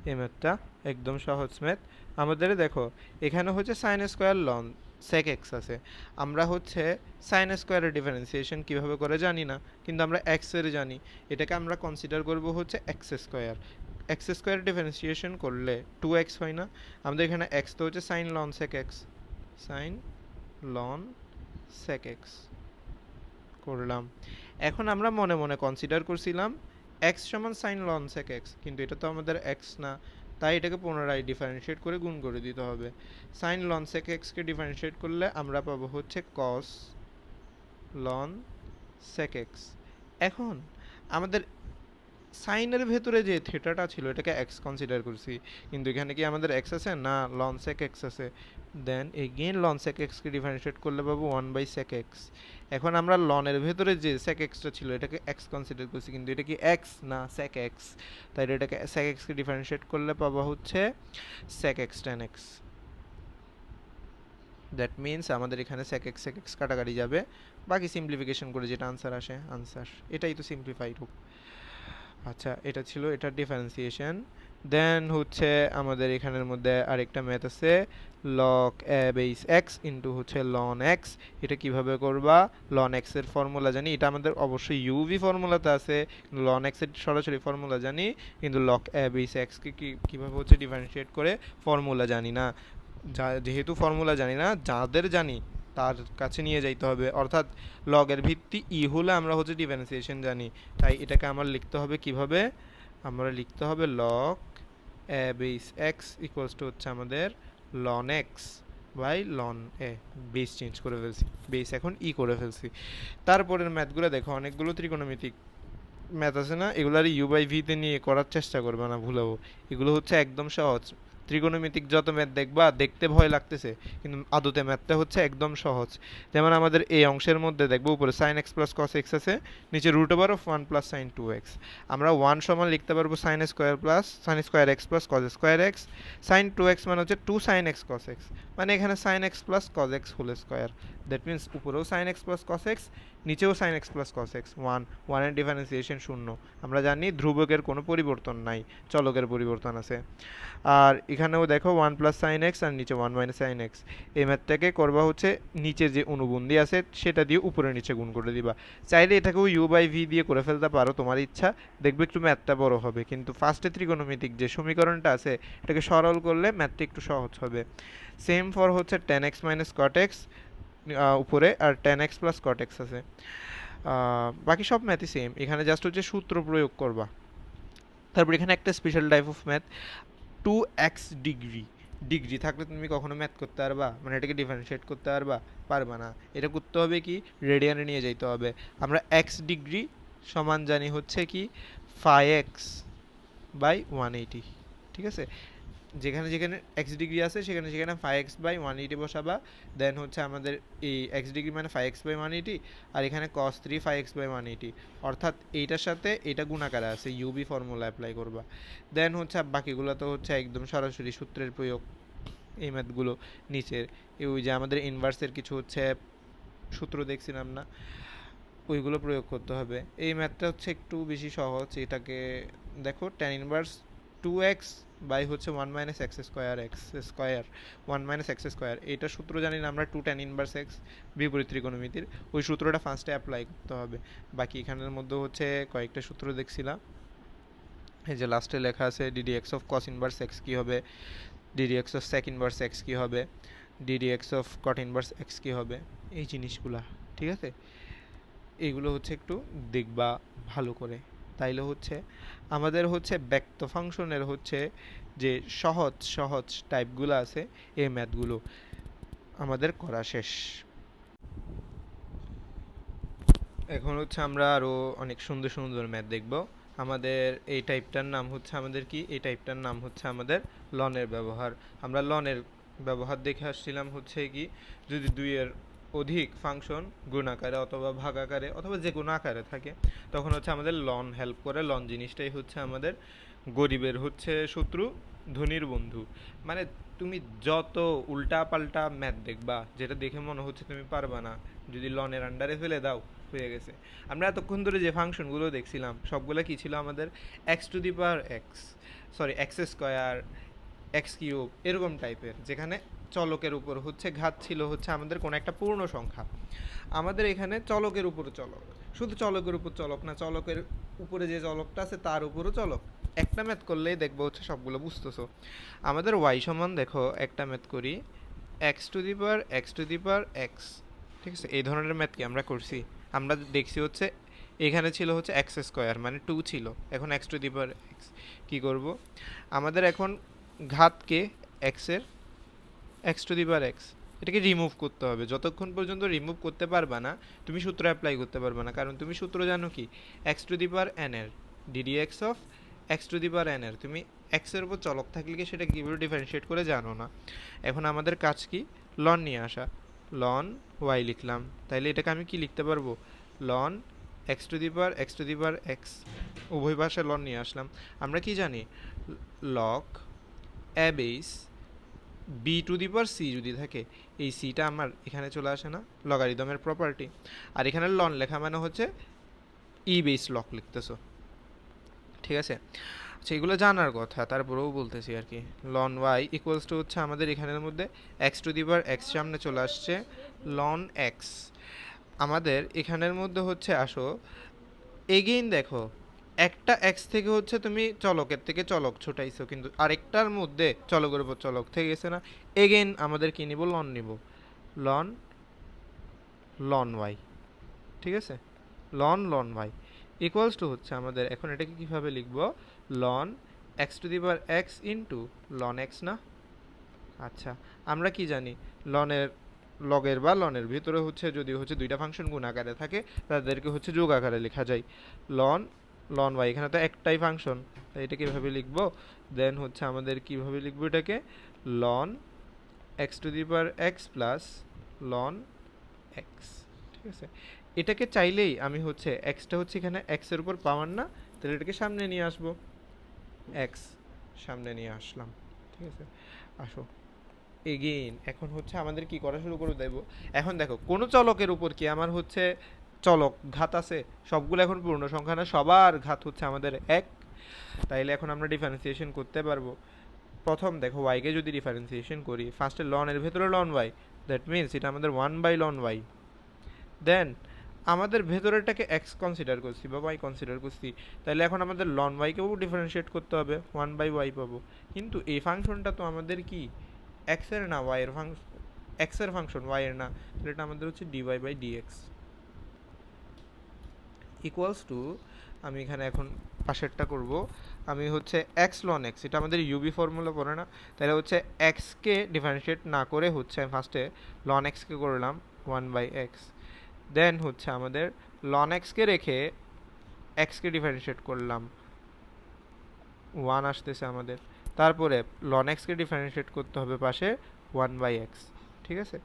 এই ম্যাথটা একদম সহজ ম্যাথ আমাদের। দেখো এখানে হচ্ছে sine square ln sec x আছে, আমরা হচ্ছে সাইন স্কোয়ারের ডিফারেন্সিয়েশন কীভাবে করে জানি না, কিন্তু আমরা এক্সের জানি, এটাকে আমরা কনসিডার করব হচ্ছে x square. X square differentiation করলে 2x হয় না, আমাদের এখানে এক্স তো হচ্ছে sine ln sec x, sine ln sec x করলাম। এখন আমরা মনে মনে কনসিডার করছিলাম এক্স সমান সাইন লন সেক এক্স, কিন্তু এটা তো আমাদের এক্স না, তাই এটাকে পুনরায় ডিফারেন্সিয়েট করে গুণ করে দিতে হবে। সাইন লন সেক এক্সকে ডিফারেন্সিয়েট করলে আমরা পাবো হচ্ছে কস লন সেক এক্স। এখন আমাদের সাইনের ভেতরে যে থিটাটা ছিল এটাকে এক্স কনসিডার করছি, কিন্তু এখানে কি আমাদের এক্স আছে না, লন সেক এক্স আছে। দেন এগেইন লন সেক এক্সকে ডিফারেন্সিয়েট করলে পাবো 1/sec এক্স। এখন আমরা লনের ভেতরে যে সেক এক্সটা ছিল এটাকে এক্স কনসিডার করছি, কিন্তু এটা কি এক্স না সেক এক্স, তাই এটাকে সেক এক্সকে ডিফারেন্সিয়েট করলে পাবো হচ্ছে sec x tan x. That means আমাদের এখানে সেক এক্স কাটাকাটি যাবে, বাকি সিম্পলিফিকেশন করে যেটা আনসার আসে আনসার, এটাই তো সিম্পলিফাইড রূপ। আচ্ছা এটা ছিল এটার ডিফারেন্সিয়েশন। দেন হচ্ছে আমাদের এখানের মধ্যে আরেকটা ম্যাথ আছে lock a base x into হচ্ছে লন এক্স। এটা কিভাবে করবা, লন এক্স এর ফর্মুলা জানি, এটা আমাদের অবশ্যই ইউভি ফর্মুলাতে আছে, লন এক্স এর সরাসরি ফর্মুলা জানি, কিন্তু লক এ বেস এক্সকে কীভাবে হচ্ছে ডিফারেন্সিয়েট করে ফর্মুলা জানি না। যেহেতু ফর্মুলা জানি না, যাদের জানি তার কাছে নিয়ে যাইতে হবে, অর্থাৎ লগের ভিত্তি ই হলে আমরা হচ্ছে ডিফারেন্সিয়েশন জানি, তাই এটাকে আমার লিখতে হবে কিভাবে, আমরা লিখতে হবে log a base x equals to হচ্ছে আমাদের ln x by ln a, base change করে ফেলছি, বেস এখন ই করে ফেলছি। তারপরের ম্যাথগুলো দেখো অনেকগুলো ত্রিকোণমিতিক ম্যাথ আছে না, এগুলার ইউ বাই ভিতে নিয়ে করার চেষ্টা করবে না, ভুলাবো, এগুলো হচ্ছে একদম সহজ, ত্রিকোণমিতিক যত ম্যাথ দেখবা দেখতে ভয় লাগতেছে, কিন্তু আদতে ম্যাথটা হচ্ছে একদম সহজ। যেমন আমাদের এই অংশের মধ্যে দেখবো উপরে sine x plus cos x আছে, নিচে root over of one plus sine two x. আমরা ওয়ান সমান লিখতে পারবো sine square x plus cos square x. Sine two x মানে হচ্ছে two sine x cos x, মানে এখানে sine x plus cos x whole square. That means উপরেও sine x plus cos x, নিচেও sine x plus cos x. ওয়ানের differentiation শূন্য। আমরা জানি ধ্রুবকের কোনো পরিবর্তন নাই, চলকের পরিবর্তন আছে। আর এখানেও দেখো ওয়ান প্লাস সাইন এক্স আর নিচে ওয়ান মাইনাস সাইন এক্স। এই ম্যাথটাকে করবা হচ্ছে নিচে যে অনুবন্ধী আছে সেটা দিয়ে উপরে নিচে গুণ করে দিবা। চাইলে এটাকেও ইউ বাই ভি দিয়ে করে ফেলতে পারো, তোমার ইচ্ছা। দেখবে একটু ম্যাথটা বড় হবে, কিন্তু ফার্স্টে ত্রিকোণমিতিক যে সমীকরণটা আছে এটাকে সরল করলে ম্যাথটা একটু সহজ হবে। সেম ফর হচ্ছে tan x minus cot x উপরে, আর tan x plus cot x আছে। বাকি সব ম্যাথই সেম, এখানে জাস্ট হচ্ছে সূত্র প্রয়োগ করবা। তারপর এখানে একটা special type of math, two x degree. Degree থাকলে তুমি কখনো ম্যাথ করতে পারবা, মানে এটাকে ডিফারেন্সিয়েট করতে পারবা না। এটা করতে হবে কি, রেডিয়ানে নিয়ে যেতে হবে। আমরা এক্স ডিগ্রি সমান জানি হচ্ছে কি 5x/180। ঠিক আছে, যেখানে যেখানে এক্স ডিগ্রি আছে সেখানে সেখানে 5x/180 বসাবা। দেন হচ্ছে আমাদের এই এক্স ডিগ্রি মানে 5x/180, আর এখানে cos 3 5x/180, অর্থাৎ এইটার সাথে এটা গুণাকারে আছে, ইউবি ফর্মুলা অ্যাপ্লাই করবা। দেন হচ্ছে বাকিগুলো তো হচ্ছে একদম সরাসরি সূত্রের প্রয়োগ। এই ম্যাথগুলো নিচের ওই যে আমাদের ইনভার্সের কিছু হচ্ছে সূত্র দেখছিলাম না, ওইগুলো প্রয়োগ করতে হবে। এই ম্যাথটা হচ্ছে একটু বেশি সহজ। এটাকে দেখো tan ইনভার্স 2x বাই হচ্ছে 1 minus x square 1 minus x square. এটা সূত্র জানি না আমরা, 2 tan ইনভার্স এক্স বিপরীত ত্রিকোণমিতির, ওই সূত্রটা ফার্স্টে অ্যাপ্লাই করতে হবে। বাকি এখানের মধ্যে হচ্ছে কয়েকটা সূত্র দেখছিলাম, এই যে লাস্টে লেখা আছে d d x of cos inverse x কী হবে, d d x of sec inverse x কী হবে, d d x of cot inverse x কী হবে, এই জিনিসগুলা। ঠিক আছে, এইগুলো হচ্ছে একটু দেখবা ভালো করে, তাইলে হচ্ছে আমাদের হচ্ছে ব্যক্ত ফাংশনের হচ্ছে যে সহজ সহজ টাইপগুলো আছে এই ম্যাথগুলো আমাদের করা শেষ। এখন হচ্ছে আমরা আরও অনেক সুন্দর সুন্দর ম্যাথ দেখব। আমাদের এই টাইপটার নাম হচ্ছে আমাদের কি, এই টাইপটার নাম হচ্ছে আমাদের লনের ব্যবহার। আমরা লনের ব্যবহার দেখে আসছিলাম হচ্ছে কি, যদি দুইয়ের অধিক ফাংশন গুণাকারে অথবা ভাগাকারে অথবা যে কোনো আকারে থাকে তখন হচ্ছে আমাদের লন হেল্প করে। লন জিনিসটাই হচ্ছে আমাদের গরিবের হচ্ছে শত্রু, ধনীর বন্ধু। মানে তুমি যত উল্টা পাল্টা ম্যাথ দেখবা যেটা দেখে মনে হচ্ছে তুমি পারবা না, যদি লনের আন্ডারে ফেলে দাও হয়ে গেছে। আমরা এতক্ষণ ধরে যে ফাংশনগুলো দেখছিলাম সবগুলো কি ছিল আমাদের, x to the power x, sorry x square, x cube, এরকম টাইপের, যেখানে চলকের উপর হচ্ছে ঘাত ছিল হচ্ছে আমাদের কোনো একটা পূর্ণ সংখ্যা। আমাদের এখানে চলকের উপর চলক, শুধু চলকের উপর চলক না, চলকের উপরে যে চলকটা আছে তার উপরও চলক। একটা ম্যাথ করলেই দেখবো হচ্ছে সবগুলো বুঝতেছো। আমাদের ওয়াই সমান দেখো একটা ম্যাথ করি, x to the power x. ঠিক আছে, এই ধরনের ম্যাথ কি আমরা করছি? আমরা দেখছি হচ্ছে এখানে ছিল হচ্ছে এক্স স্কোয়ার মানে 2 ছিল, এখন x to the power x. কী করব, আমাদের এখন ঘাতকে এক্সের x to the power x, এটাকে রিমুভ করতে হবে। যতক্ষণ পর্যন্ত রিমুভ করতে পারবা না তুমি সূত্র অ্যাপ্লাই করতে পারবে না, কারণ তুমি সূত্র জানো কি, x to the power n এর d d x of x to the power n এর, তুমি এক্সের উপর চলক থাকলে কি সেটা কীভাবে ডিফারেন্সিয়েট করে জানো না। এখন আমাদের কাজ কি, লন নিয়ে আসা। লন ওয়াই লিখলাম, তাইলে এটাকে আমি কি লিখতে পারবো, ln x to the power x. উভয় পাশে লন নিয়ে আসলাম। আমরা কি জানি, log a base b to the power c যদি থাকে, এই সিটা আমার এখানে চলে আসে না, লগারিদমের প্রপার্টি। আর এখানে লন লেখা মানে হচ্ছে ই বেস লগ লিখতেছো। ঠিক আছে, আচ্ছা এগুলো জানার কথা, তারপরেও বলতেছি আর কি। লন ওয়াই ইকুয়ালস টু হচ্ছে আমাদের এখানের মধ্যে x to the power x সামনে চলে আসছে, লন এক্স। আমাদের এখানের মধ্যে হচ্ছে আসো এগেইন দেখো, একটা এক্স থেকে হচ্ছে তুমি চলকের থেকে চলক ছোটাইছো, কিন্তু আরেকটার মধ্যে চলকের উপর চলক থেকে গেছে না। এগেইন আমাদের কি নিব, লন নিব, লন লন ওয়াই। ঠিক আছে, লন ওয়াই ইকুয়ালস টু হচ্ছে আমাদের এখন এটাকে কীভাবে লিখব, ln x to the power x into ln x না। আচ্ছা আমরা কি জানি, লগের বা লনের ভিতরে হচ্ছে যদি হচ্ছে দুইটা ফাংশন গুণ আকারে থাকে তাদেরকে হচ্ছে যোগ আকারে লেখা যায়, লন লন ওয়াই, এখানে তো একটাই ফাংশন, তাই এটা কীভাবে লিখবো, দেন হচ্ছে আমাদের কীভাবে লিখবো এটাকে, ln x to the power x plus ln x. ঠিক আছে, এটাকে চাইলেই আমি হচ্ছে এক্সটা হচ্ছে এখানে এক্সের উপর পাওয়ার না, তাহলে এটাকে সামনে নিয়ে আসবো, এক্স সামনে নিয়ে আসলাম। ঠিক আছে, আসো এগেইন এখন হচ্ছে আমাদের কি করা শুরু করে দেব। এখন দেখো কোনো চলকের উপর কি আমার হচ্ছে চলক ঘাত আছে, সবগুলো এখন পূর্ণ সংখ্যা না, সবার ঘাত হচ্ছে আমাদের এক, তাইলে এখন আমরা ডিফারেন্সিয়েশন করতে পারবো। প্রথম দেখো ওয়াইকে যদি ডিফারেন্সিয়েশন করি, ফার্স্টে লনের ভেতরে লন ওয়াই, দ্যাট মিনস এটা আমাদের 1/ln ওয়াই। দেন আমাদের ভেতরেরটাকে এক্স কনসিডার করছি বা ওয়াই কনসিডার করছি, তাহলে এখন আমাদের লন ওয়াইকেও ডিফারেন্সিয়েট করতে হবে, 1/y পাবো। কিন্তু এই ফাংশনটা তো আমাদের কি এক্সের না ওয়াইয়ের ফাংশন, এক্সের ফাংশন ওয়াইয়ের না, তাহলে এটা আমাদের হচ্ছে dy/dx ইকুয়ালস টু, আমি এখানে এখন পাশেরটা করব, আমি হচ্ছে এক্স লন এক্স, এটা আমাদের ইউবি ফর্মুলা পড়ে না, তাহলে হচ্ছে এক্সকে ডিফারেন্সিয়েট না করে হচ্ছে ফার্স্টে লন এক্সকে করলাম 1/x, দেন হচ্ছে আমাদের লন এক্সকে রেখে এক্সকে ডিফারেন্সিয়েট করলাম, 1 আসতেছে আমাদের, তারপরে লন এক্সকে ডিফারেন্সিয়েট করতে হবে পাশে 1/x। ঠিক আছে,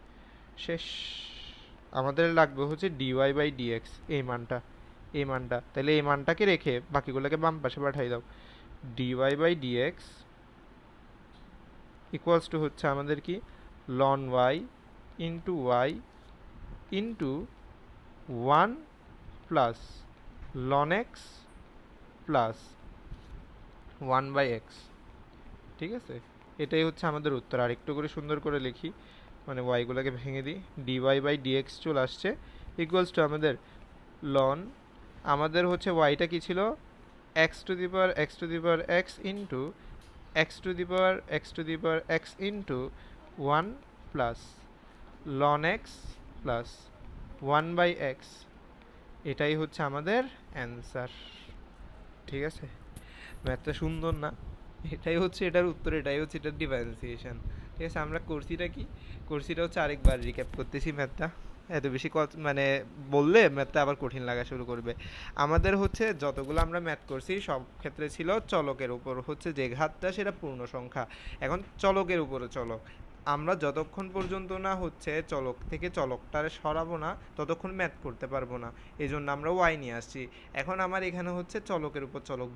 শেষ। আমাদের লাগবে হচ্ছে dy/dx, এই মানটা, এই মানটা, তাহলে এই মানটাকে রেখে বাকিগুলোকে বাম পাশে পাঠিয়ে দাও, dy/dx ইকুয়ালস টু হচ্ছে আমাদের কি ln y into y into 1 plus ln x plus 1/x। ঠিক আছে, এটাই হচ্ছে আমাদের উত্তর। আর একটু করে সুন্দর করে লিখি, মানে ওয়াইগুলোকে ভেঙে দিই, dy/dx চলে আসছে ইকুয়ালস টু আমাদের লন, আমাদের হচ্ছে ওয়াইটা কি ছিল, x to the power x into x to the power x into 1 plus ln x plus 1/x, এটাই হচ্ছে আমাদের অ্যান্সার। ঠিক আছে, ম্যাথটা সুন্দর না, এটাই হচ্ছে এটার উত্তর, এটাই হচ্ছে এটার ডিফারেন্সিয়েশন। ঠিক আছে, আমরা করছিটা কি, করছিটা হচ্ছে আরেকবার রিক্যাপ করতেছি ম্যাথটা, এত বেশি মানে বললে ম্যাথটা আবার কঠিন লাগা শুরু করবে। আমাদের হচ্ছে যতগুলো আমরা ম্যাথ করছি সব ক্ষেত্রে ছিল চলকের উপর হচ্ছে যে ঘাতটা সেটা পূর্ণ সংখ্যা, এখন চলকের উপরে চলক, আমরা যতক্ষণ পর্যন্ত না হচ্ছে চলক থেকে চলকটারে সরাবো না ততক্ষণ ম্যাথ করতে পারবো না, এই জন্য আমরা ওয়াই নিয়ে আসছি। এখন আমার এখানে হচ্ছে চলকের উপর চলক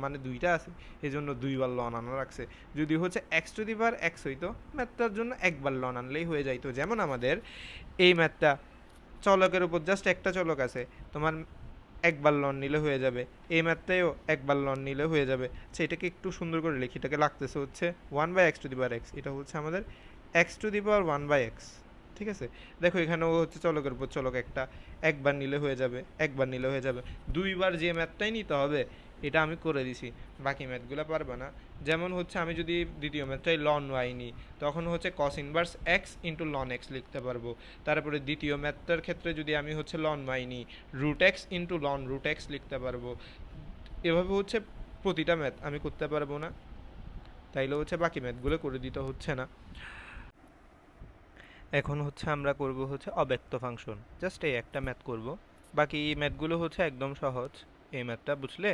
মানে দুইটা আছে, এই জন্য দুইবার লন আনা রাখছে। যদি হচ্ছে x to the power x হইতো, ম্যাথটার জন্য একবার লন আনলেই হয়ে যাইতো। যেমন আমাদের এই ম্যাথটা চলকের উপর জাস্ট একটা চলক আছে, তোমার একবার লন নিলে হয়ে যাবে, এই ম্যাথটাও একবার লন নিলে হয়ে যাবে। আচ্ছা, এটাকে একটু সুন্দর করে লিখি, এটাকে লাগতেছে হচ্ছে 1/x two the power x, এটা হচ্ছে আমাদের x two the power 1/x। ঠিক আছে, দেখো এখানেও হচ্ছে চলকের উপর চলক একটা, একবার নিলে হয়ে যাবে, একবার নিলে হয়ে যাবে, দুইবার যে ম্যাথটাই নিতে হবে এটা আমি করে দিছি, বাকি ম্যাথগুলো পারবে না। যেমন হচ্ছে আমি যদি দ্বিতীয় ম্যাথটাই লন ওয়াই নিই, তখন হচ্ছে cos inverse x into ln x লিখতে পারবো। তারপরে দ্বিতীয় ম্যাথটার ক্ষেত্রে যদি আমি হচ্ছে লন ওয়াই নিই, root x into ln root x লিখতে পারবো। এভাবে হচ্ছে প্রতিটা ম্যাথ আমি করতে পারবো না, তাইলে হচ্ছে বাকি ম্যাথগুলো করে দিতে হচ্ছে না। এখন হচ্ছে আমরা করব হচ্ছে অব্যক্ত ফাংশন, জাস্ট এই একটা ম্যাথ করব, বাকি ম্যাথগুলো হচ্ছে একদম সহজ, এই ম্যাথটা বুঝলে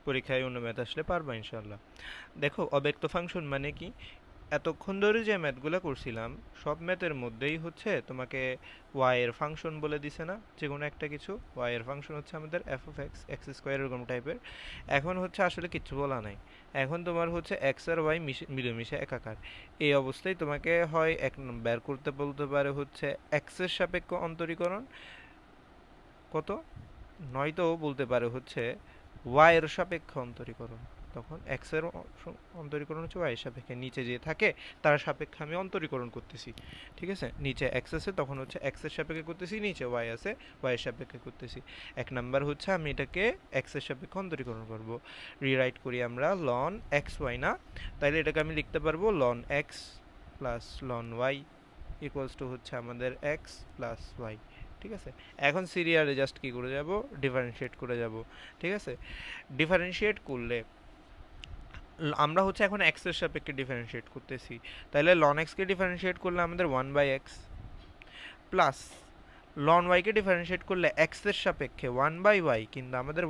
পরীক্ষায় অন্য ম্যাথ আসলে পারবা ইনশাল্লাহ। দেখো অব্যক্ত ফাংশন মানে কি, এতক্ষণ ধরে যে ম্যাথগুলো করছিলাম সব ম্যাথের মধ্যেই হচ্ছে তোমাকে ওয়াই এর ফাংশন বলে দিছে না, যে কোনো একটা কিছু, ওয়াই এর ফাংশন হচ্ছে আমাদের F of x, x square এরকম টাইপের। এখন হচ্ছে আসলে কিচ্ছু বলা নাই, এখন তোমার হচ্ছে এক্স আর ওয়াই মিলেমিশে একাকার, এই অবস্থায় তোমাকে হয় বের করতে বলতে পারে হচ্ছে এক্সের সাপেক্ষ অন্তরীকরণ কত, নয়তো বলতে পারে হচ্ছে ওয়াই এর সাপেক্ষ অন্তরীকরণ, তখন এক্স এর অন্তরীকরণ হচ্ছে ওয়াই এর সাপেক্ষে, নিচে যে থাকে তার সাপেক্ষে আমি অন্তরীকরণ করতেছি। ঠিক আছে, নিচে এক্স আছে তখন হচ্ছে এক্স এর সাপেক্ষে করতেছি, নিচে ওয়াই আছে ওয়াই এর সাপেক্ষে করতেছি। এক নাম্বার হচ্ছে আমি এটাকে এক্স এর সাপেক্ষে অন্তরীকরণ করব, রিরাইট করি আমরা লন এক্স ওয়াই না, তাইলে এটাকে আমি লিখতে পারবো ln x plus ln y equals to হচ্ছে আমাদের এক্স প্লাস ওয়াই। ঠিক আছে, এখন সিরিয়ালে জাস্ট কি করে যাব, ডিফারেন্সিয়েট করে যাব। ঠিক আছে, ডিফারেন্সিয়েট করলে আমরা হচ্ছে এখন এক্স এর সাপেক্ষে ডিফারেন্সিয়েট করতেছি, তাহলে লন এক্সকে ডিফারেন্সিয়েট করলে আমাদের 1/x প্লাস লন ওয়াইকে ডিফারেন্সিয়েট করলে এক্স এর সাপেক্ষে 1/y, কিন্তু আমাদের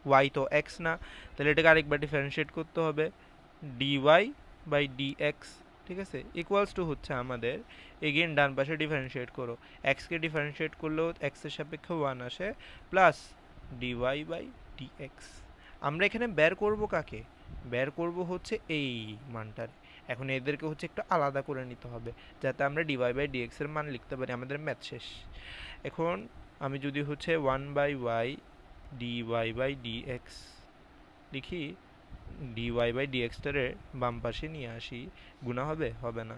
ওয়াই তো এক্স না, তাহলে এটাকে আরেকবার ডিফারেন্সিয়েট করতে হবে, ডিওয়াই বাই ডিএক্স, ঠিক আছে, ইকুয়ালস টু হচ্ছে আমাদের এগেইন ডান পাশে ডিফারেন্সিয়েট করো, এক্সকে ডিফারেন্সিয়েট করলেও এক্সের সাপেক্ষে 1 আসে, প্লাস ডিওয়াই বাই ডিএক্স। আমরা এখানে বের করব কাকে? বের করব হচ্ছে এই মানটার। এখন এদেরকে হচ্ছে একটু আলাদা করে নিতে হবে যাতে আমরা ডিওয়াই বাই ডিএক্স এর মান লিখতে পারি। আমাদের ম্যাথ শেষ। এখন আমি যদি হচ্ছে 1 by y dy by dx লিখি, ডিওয়াই বাই ডিএক্সটারে বাম পাশে নিয়ে আসি, গুণা হবে? হবে না।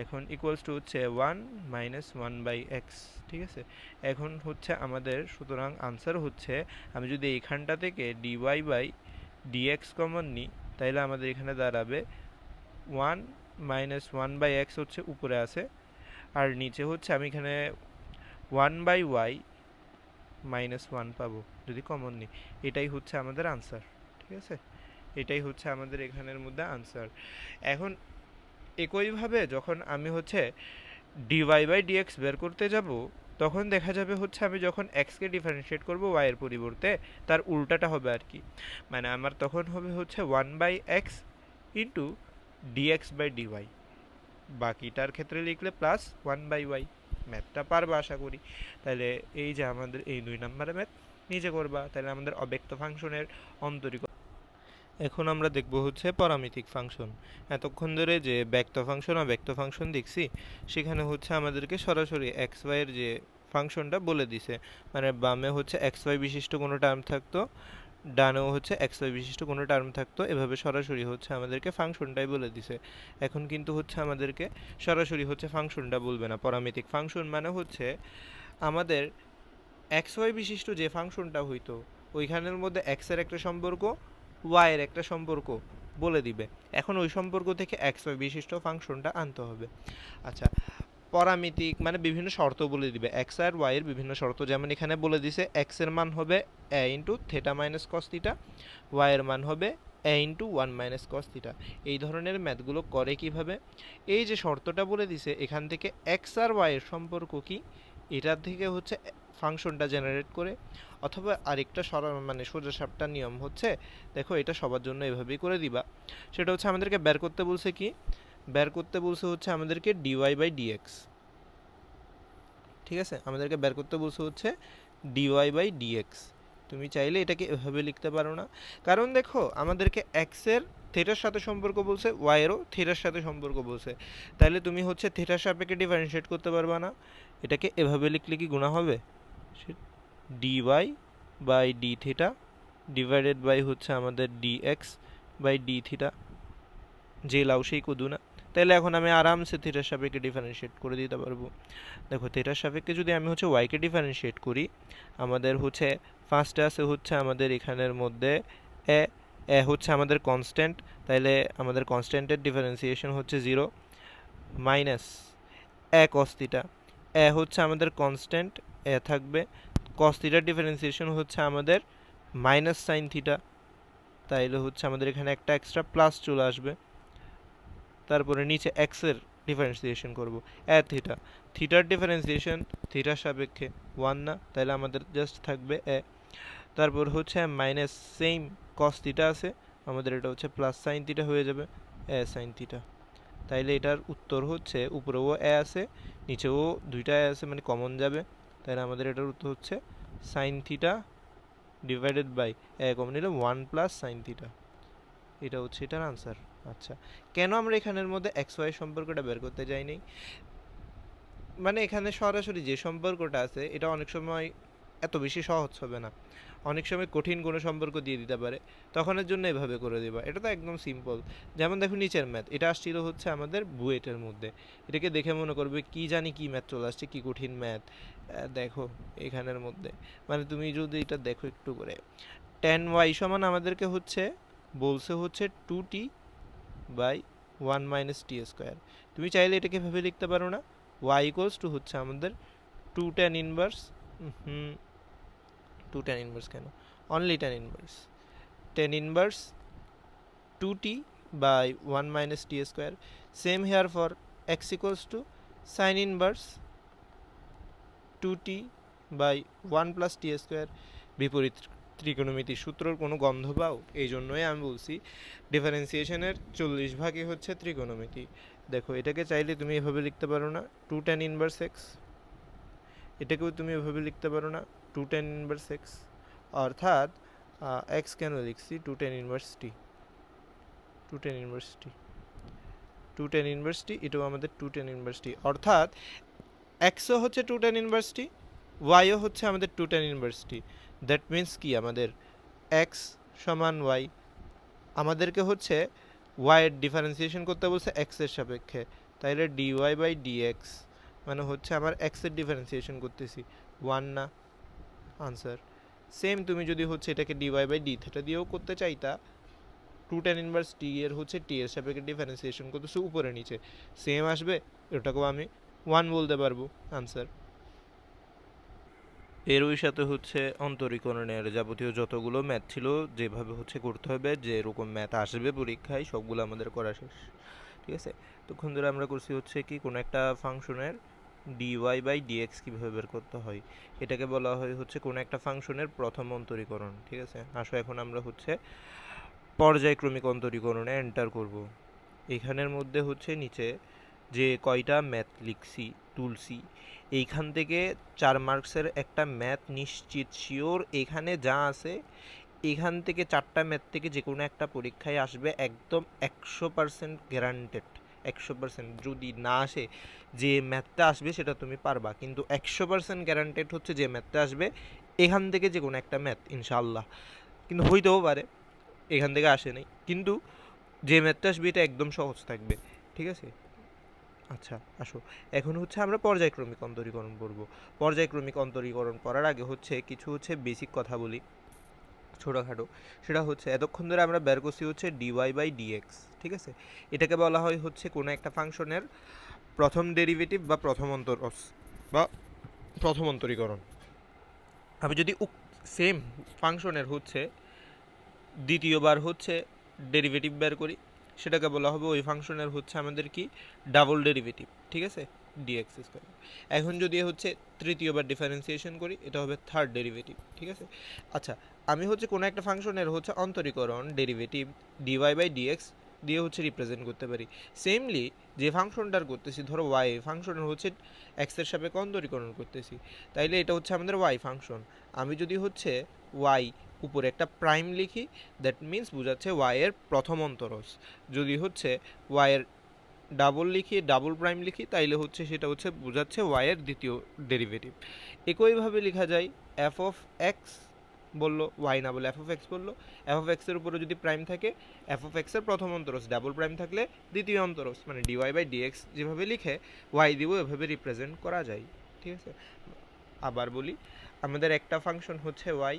এখন ইকুয়ালস টু হচ্ছে 1 মাইনাস 1 বাই এক্স, ঠিক আছে। এখন হচ্ছে আমাদের সুতরাং আনসার হচ্ছে, আমি যদি এইখানটা থেকে ডিওয়াই বাই ডিএক্স কমন নিই, তাইলে আমাদের এখানে দাঁড়াবে 1 মাইনাস 1 বাই এক্স হচ্ছে উপরে আছে, আর নিচে হচ্ছে আমি এখানে 1 বাই ওয়াই মাইনাস 1 পাবো যদি কমন নিই। এটাই হচ্ছে আমাদের আনসার, ঠিক আছে, এটাই হচ্ছে আমাদের এখানের মধ্যে আনসার। এখন একইভাবে যখন আমি হচ্ছে ডিওয়াই বাই ডিএক্স বের করতে যাব, তখন দেখা যাবে হচ্ছে আমি যখন এক্সকে ডিফারেন্সিয়েট করব ওয়াই এর পরিবর্তে, তার উল্টাটা হবে আর কি। মানে আমার তখন হবে হচ্ছে 1 by x into dx by dy, বাকিটার ক্ষেত্রে লিখলে প্লাস 1 বাই ওয়াই। ম্যাথটা পারবা আশা করি। তাহলে এই যে আমাদের এই 2 নম্বরের ম্যাথ নিজে করবা, তাহলে আমাদের অব্যক্ত ফাংশনের অন্তরিক। এখন আমরা দেখব হচ্ছে পরামিতিক ফাংশন। এতক্ষণ ধরে যে ব্যক্ত ফাংশন অব্যক্ত ফাংশন দেখছি, সেখানে হচ্ছে আমাদেরকে সরাসরি এক্স ওয়াই এর যে ফাংশনটা বলে দিছে, মানে বামে হচ্ছে এক্স ওয়াই বিশিষ্ট কোনো টার্ম থাকতো, ডানেও হচ্ছে এক্স ওয়াই বিশিষ্ট কোনো টার্ম থাকতো, এভাবে সরাসরি হচ্ছে আমাদেরকে ফাংশনটাই বলে দিছে। এখন কিন্তু হচ্ছে আমাদেরকে সরাসরি হচ্ছে ফাংশনটা বলবে না। পরামিতিক ফাংশন মানে হচ্ছে আমাদের এক্স ওয়াই বিশিষ্ট যে ফাংশনটা হইতো, ওইখানের মধ্যে এক্স এর একটা সম্পর্ক, ওয়াই এর একটা সম্পর্ক বলে দিবে। এখন ওই সম্পর্ক থেকে এক্স ওয়াই বিশিষ্ট ফাংশনটা আনতে হবে। আচ্ছা, পরামিতিক মানে বিভিন্ন শর্ত বলে দিবে, এক্স আর ওয়াই এর বিভিন্ন শর্ত। যেমন এখানে বলে দিছে এক্স এর মান হবে a into theta minus cos theta, y এর মান হবে a into 1 minus cos theta. এই ধরনের ম্যাথগুলো করে কিভাবে? এই যে শর্তটা বলে দিছে, এখান থেকে এক্স আর ওয়াই এর সম্পর্ক কি, এটার থেকে হচ্ছে ফাংশনটা জেনারেট করে। অথবা আরেকটা মানে সোজাসাপটা নিয়ম হচ্ছে, দেখো এটা সবার জন্য এভাবেই করে দিবা, সেটা হচ্ছে আমাদেরকে বের করতে বলছে কি, বের করতে বলছে হচ্ছে আমাদেরকে ডিওয়াই বাই ডিএক্স, ঠিক আছে, আমাদেরকে বের করতে বলছে হচ্ছে ডিওয়াই বাই ডিএক্স। তুমি চাইলে এটাকে এভাবে লিখতে পারো না, কারণ দেখো আমাদেরকে এক্স এর থেটার সাথে সম্পর্ক বলছে, ওয়াই এরও থেটার সাথে সম্পর্ক বলছে, তাহলে তুমি হচ্ছে থেটার সাপেক্ষে ডিফারেন্সিয়েট করতে পারবা না। এটাকে এভাবে লিখলে কি গুণা হবে? Dy by d theta divided by হচ্ছে আমাদের ডিএক্স বাই ডি থিটা, যে লাউ সেই কদু না। তাহলে এখন আমি আরামসে থিটার সাপেক্ষে ডিফারেন্সিয়েট করে দিতে পারবো। দেখো থিটার সাপেক্ষে যদি আমি হচ্ছে ওয়াইকে ডিফারেন্সিয়েট করি, আমাদের হচ্ছে ফার্স্টে আছে হচ্ছে আমাদের এখানের মধ্যে এ, এ হচ্ছে আমাদের কনস্ট্যান্ট, তাইলে আমাদের কনস্ট্যান্টের ডিফারেন্সিয়েশন হচ্ছে 0 মাইনাস এ কস থিটা, এ হচ্ছে আমাদের কনস্ট্যান্ট, এ থাকবে, কস থিটার ডিফারেন্সিয়েশন হচ্ছে আমাদের মাইনাস সাইন থিটা, তাইলে হচ্ছে আমাদের এখানে একটা এক্সট্রা প্লাস চলে আসবে। তারপরে নিচে এক্স এর ডিফারেন্সিয়েশন করব, এ থিটা, থিটার ডিফারেন্সিয়েশন থিটার সাপেক্ষে 1 না, তাহলে আমাদের জাস্ট থাকবে এ। তারপর হচ্ছে মাইনাস সেম কস থিটা আছে, আমাদের এটা হচ্ছে প্লাস সাইন থিটা হয়ে যাবে, এ সাইন থিটা। তাইলে এটার উত্তর হচ্ছে উপরেও এ আছে নিচেও দুইটা এ আছে, মানে কমন যাবে, তাহলে আমাদের এটার উত্তর হচ্ছে sine theta divided by a common নিলে 1 প্লাস সাইন থিটা। এটা হচ্ছে এটার আনসার। আচ্ছা, কেন আমরা এখানের মধ্যে এক্স ওয়াই সম্পর্কটা বের করতে যাইনি? মানে এখানে সরাসরি যে সম্পর্কটা আছে এটা অনেক সময় এত বেশি সহজ হবে না, অনেক সময় কঠিন কোনো সম্পর্ক দিয়ে দিতে পারে, তখনের জন্য এভাবে করে দেবা। এটা তো একদম সিম্পল। যেমন দেখো নিচের ম্যাথ, এটা আসছিল হচ্ছে আমাদের বুয়েটের মধ্যে, এটাকে দেখে মনে করবে কি জানি কি ম্যাথ চলে আসছে, কি কঠিন ম্যাথ। দেখো এখানের মধ্যে মানে তুমি যদি এটা দেখো একটু করে, tan y সমান আমাদেরকে হচ্ছে বলছে হচ্ছে 2t by 1 minus T square. তুমি চাইলে এটাকে ভেবে লিখতে পারো না, y ইকুয়ালস টু হচ্ছে আমাদের 2 tan ইনভার্স, 2 tan ইনভার্স কেন, only tan inverse, tan inverse 2t by 1 minus t square. Same here for x equals to sin inverse 2t by 1 plus t square. বিপরীত ত্রিকোণমিতির সূত্রর কোনো গন্ধ পাও? এই জন্যই আমি বলছি ডিফারেন্সিয়েশনের 40 ভাগই হচ্ছে ত্রিকোণমিতি। দেখো এটাকে চাইলে তুমি এভাবে লিখতে পারো না, 2 tan ইনভার্স এক্স। এটাকেও তুমি এভাবে লিখতে পারো না, 2 tan ইনভার্স এক্স। অর্থাৎ এক্স কেন লিখছি, 2 tan ইনভার্স টি, 2 tan ইনভার্স টি, 2 tan ইনভার্স টি, এটাও আমাদের 2 tan ইনভার্স টি। অর্থাৎ এক্সও হচ্ছে 2 tan ইনভার্স টি, ওয়াইও হচ্ছে আমাদের 2 tan inverse T. That means কি, আমাদের এক্স সমান ওয়াই, আমাদেরকে হচ্ছে ওয়াইয়ের ডিফারেন্সিয়েশন করতে বলছে এক্সের সাপেক্ষে, তাইলে ডিওয়াই বাই ডিএক্স মানে হচ্ছে আমার এক্সের ডিফারেন্সিয়েশন করতেছি, 1 না আনসার। সেম তুমি যদি হচ্ছে এটাকে ডিওয়াই বাই ডি থিটা দিয়েও করতে চাইতা, 2 tan ইনভার্স টি এর হচ্ছে টি এর সাপেক্ষে ডিফারেন্সিয়েশন করতেছে উপরে নিচে, সেম আসবে, এটাকেও আমি 1 বলতে পারবো আনসার। এরই সাথে হচ্ছে অন্তরীকরণের যাবতীয় যতগুলো ম্যাথ ছিল, যেভাবে হচ্ছে করতে হবে, যেরকম ম্যাথ আসবে পরীক্ষায় সবগুলো আমাদের করা শেষ। ঠিক আছে, তখন ধরে আমরা করছি হচ্ছে কি কোনো একটা ফাংশনের ডিওয়াই বাই ডিএক্স কীভাবে বের করতে হয়, এটাকে বলা হয় হচ্ছে কোনো একটা ফাংশনের প্রথম অন্তরীকরণ। ঠিক আছে, আসো এখন আমরা হচ্ছে পর্যায়ক্রমিক অন্তরীকরণে এন্টার করব। এখানের মধ্যে হচ্ছে নিচে যে কয়টা ম্যাথ লিখছি তুলছি, এইখান থেকে 4 মার্কসের একটা ম্যাথ নিশ্চিত শিওর এখানে যা আছে, এখান থেকে 4টা ম্যাথ থেকে যে কোনো একটা পরীক্ষায় আসবে, একদম 100% গ্যারান্টেড। 100% যদি না আসে, যে ম্যাথটা আসবে সেটা তুমি পারবা, কিন্তু 100% গ্যারান্টেড হচ্ছে যে ম্যাথটা আসবে এখান থেকে যে কোনো একটা ম্যাথ ইনশাআল্লাহ। কিন্তু হইতেও পারে এখান থেকে আসে নাই, কিন্তু যে ম্যাথটা আসবে এটা একদম সহজ থাকবে। ঠিক আছে, আচ্ছা আসো এখন হচ্ছে আমরা পর্যায়ক্রমিক অন্তরীকরণ করব। পর্যায়ক্রমিক অন্তরীকরণ করার আগে হচ্ছে কিছু হচ্ছে বেসিক কথা বলি ছোটোখাটো। সেটা হচ্ছে এতক্ষণ ধরে আমরা বের করছি হচ্ছে ডিওয়াই বাই ডিএক্স। ঠিক আছে, এটাকে বলা হয় হচ্ছে কোনো একটা ফাংশনের প্রথম ডেরিভেটিভ বা প্রথম অন্তরস বা প্রথম অন্তরীকরণ। আমি যদি সেম ফাংশনের হচ্ছে দ্বিতীয়বার হচ্ছে ডেরিভেটিভ বের করি, সেটাকে বলা হবে ওই ফাংশনের হচ্ছে আমাদের কি ডাবল ডেরিভেটিভ। ঠিক আছে, ডিএক্স স্কয়ার। এখন যদি হচ্ছে তৃতীয়বার ডিফারেন্সিয়েশন করি, এটা হবে থার্ড ডেরিভেটিভ। ঠিক আছে, আচ্ছা আমি হচ্ছে কোনো একটা ফাংশনের হচ্ছে অন্তরীকরণ ডেরিভেটিভ ডিওয়াই বাই ডিএক্স দিয়ে হচ্ছে রিপ্রেজেন্ট করতে পারি। সেমলি যে ফাংশনটার করতেছি, ধরো ওয়াই ফাংশনের হচ্ছে এক্সের সাপেক্ষে অন্তরীকরণ করতেছি, তাইলে এটা হচ্ছে আমাদের ওয়াই ফাংশন। আমি যদি হচ্ছে ওয়াই উপরে একটা প্রাইম লিখি, দ্যাট মিন্স বোঝাচ্ছে ওয়াই এর প্রথম অন্তরস। যদি হচ্ছে ওয়াই এর ডাবল লিখি, ডাবল প্রাইম লিখি, তাইলে হচ্ছে সেটা হচ্ছে বোঝাচ্ছে ওয়াই এর দ্বিতীয় ডেরিভেটিভ। একইভাবে লেখা যায় এফ অফ এক্স বললো, ওয়াই না বলে এফ অফ এক্স বললো, এফ অফ এক্সের উপরে যদি প্রাইম থাকে, এফ অফ এক্সের প্রথম অন্তরস, ডাবল প্রাইম থাকলে দ্বিতীয় অন্তরস, মানে ডিওয়াই বাই ডিএক্স যেভাবে লিখে ওয়াই দিয়েও এভাবে রিপ্রেজেন্ট করা যায়। ঠিক আছে, আবার বলি, আমাদের একটা ফাংশন হচ্ছে ওয়াই,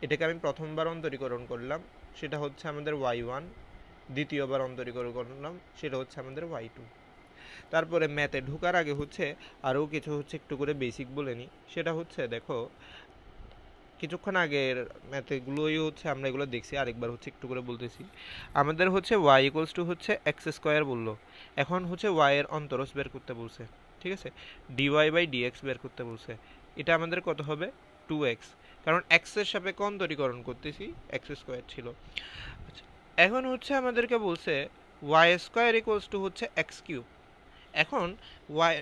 এটাকে আমি প্রথমবার অন্তরীকরণ করলাম, সেটা হচ্ছে আমাদের y1, দ্বিতীয়বার অন্তরীকরণ করলাম, সেটা হচ্ছে আমাদের y2। তারপরে ম্যাথে ঢোকার আগে হচ্ছে আরও কিছু হচ্ছে একটু করে বেসিক বলে নিই। সেটা হচ্ছে দেখো কিছুক্ষণ আগের ম্যাথগুলোই হচ্ছে আমরা এগুলো দেখছি, আরেকবার হচ্ছে একটু করে বলতেছি। আমাদের হচ্ছে y ইকুয়ালস টু হচ্ছে এক্স স্কোয়ার বললো, এখন হচ্ছে y এর অন্তরস বের করতে বলছে। ঠিক আছে, ডিওয়াই বাই ডিএক্স বের করতে বলছে, এটা আমাদের কত হবে 2x, কারণ এক্সের সাপেক্ষে অন্তরীকরণ করতেছি, এক্স স্কোয়ার ছিল। আচ্ছা এখন হচ্ছে আমাদেরকে বলছে ওয়াই স্কোয়ার ইকুয়ালস টু হচ্ছে এক্স কিউব। এখন ওয়াই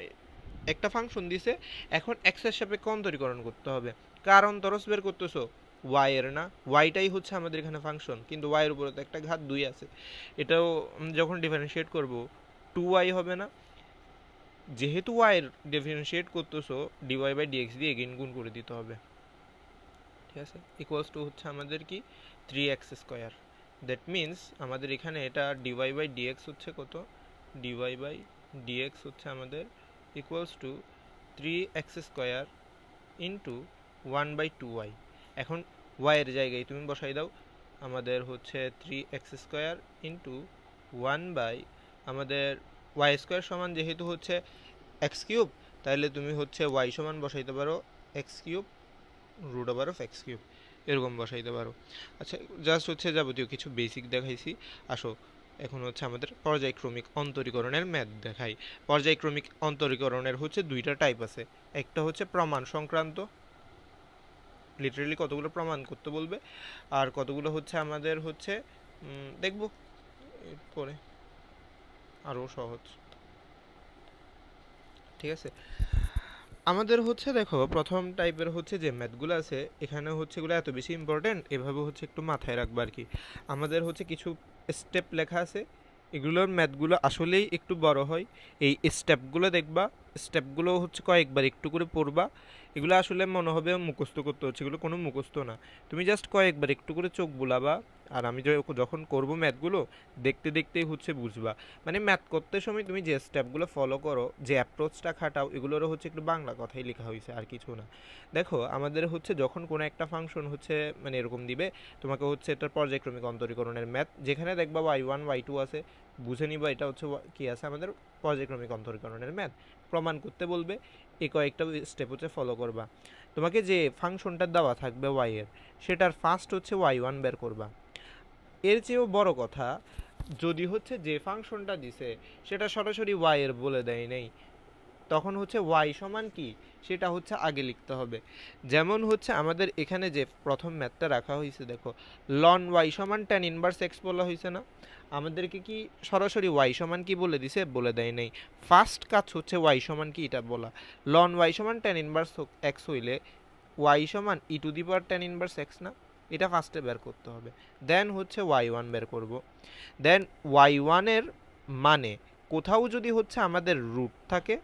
একটা ফাংশন দিছে, এখন এক্সের সাপেক্ষে অন্তরীকরণ করতে হবে। কার অন্তরস বের করতেছো? ওয়াই এর না, ওয়াইটাই হচ্ছে আমাদের এখানে ফাংশন, কিন্তু ওয়াই এর উপরে তো একটা ঘাত 2 আছে, এটাও যখন ডিফারেন্সিয়েট করব 2y হবে না? যেহেতু ওয়াই এর ডিফারেন্সিয়েট করতেছো, ডিওয়াই বাই ডিএক্স দিয়ে এগেইন গুণ করে দিতে হবে। ঠিক আছে, ইকুয়ালস টু হচ্ছে আমাদের কি 3x স্কোয়ার। দ্যাট মিন্স আমাদের এখানে এটা ডিওয়াই বাই ডিএক্স হচ্ছে কত, ডিওয়াই বাই ডিএক্স হচ্ছে আমাদের equals to 3x square into 1/2y। এখন y এর জায়গায় তুমি বসাই দাও, আমাদের হচ্ছে 3x স্কোয়ার ইন্টু 1 আমাদের y স্কোয়ার সমান যেহেতু হচ্ছে এক্স কিউব, তাহলে তুমি হচ্ছে y সমান বসাইতে পারো x cube root over of x cube, এরকম বসাইতে পারো। আচ্ছা জাস্ট হচ্ছে যাবতীয় কিছু বেসিক দেখাইছি। আসো এখন হচ্ছে আমাদের পর্যায়ক্রমিক অন্তরীকরণের ম্যাথ দেখাই। পর্যায়ক্রমিক অন্তরীকরণের হচ্ছে দুইটা টাইপ আছে, একটা হচ্ছে প্রমাণ সংক্রান্ত, লিটারেলি কতগুলো প্রমাণ করতে বলবে আর কতগুলো হচ্ছে আমাদের হচ্ছে দেখব পরে আরও সহজ। ঠিক আছে, আমাদের হচ্ছে দেখো প্রথম টাইপের হচ্ছে যে ম্যাথগুলো আছে এখানে হচ্ছে এগুলো এত বেশি ইম্পর্টেন্ট, এভাবে হচ্ছে একটু মাথায় রাখবো আর কি। আমাদের হচ্ছে কিছু স্টেপ লেখা আছে, এগুলোর ম্যাথগুলো আসলেই একটু বড় হয়। এই স্টেপগুলো দেখবা, স্টেপগুলো হচ্ছে কয়েকবার একটু করে পড়বা, এগুলো আসলে মনে হবে মুখস্থ করতে হচ্ছে, এগুলো কোনো মুখস্থ না। তুমি জাস্ট কয়েকবার একটু করে চোখ বুলাবা, আর আমি যখন করবো ম্যাথগুলো দেখতে দেখতেই হচ্ছে বুঝবা। মানে ম্যাথ করতে সময় তুমি যে স্টেপগুলো ফলো করো, যে অ্যাপ্রোচটা খাটাও, এগুলোরও হচ্ছে একটু বাংলা কথাই লেখা হয়েছে আর কিছু না। দেখো আমাদের হচ্ছে যখন কোনো একটা ফাংশন হচ্ছে মানে এরকম দিবে, তোমাকে হচ্ছে এটার পর্যায়ক্রমিক অন্তরীকরণের ম্যাথ, যেখানে দেখবা y1 y2 আছে, বুঝে নিবা এটা হচ্ছে কি আছে আমাদের পর্যায়ক্রমিক অন্তরীকরণের ম্যাথ। প্রমাণ করতে বলবে, এই কয়েকটা স্টেপ হচ্ছে ফলো করবা। তোমাকে যে ফাংশনটা দেওয়া থাকবে y এর, সেটার ফার্স্ট হচ্ছে y1 বের করবা। এর চেয়েও বড় কথা, যদি হচ্ছে যে ফাংশনটা দিছে সেটা সরাসরি y এর বলে দেয় নেই, তখন হচ্ছে y সমান কি সেটা হচ্ছে আগে লিখতে হবে। যেমন হচ্ছে আমাদের এখানে যে প্রথম ম্যাথটা রাখা হয়েছে দেখো, লন y সমান tan ইনভার্স x বলা হয়েছে না, আমাদেরকে কি সরাসরি y সমান কি বলে দিছে, বলে দেয় নেই। ফার্স্ট কাজ হচ্ছে y সমান কি এটা বলা। লন y সমান tan ইনভার্স x হইলে y সমান e two the power tan inverse x না, এটা ফার্স্টে বের করতে হবে। দেন হচ্ছে y1 বের করব। দেন y1 এর মানে কোথাও যদি হচ্ছে আমাদের রুট থাকে,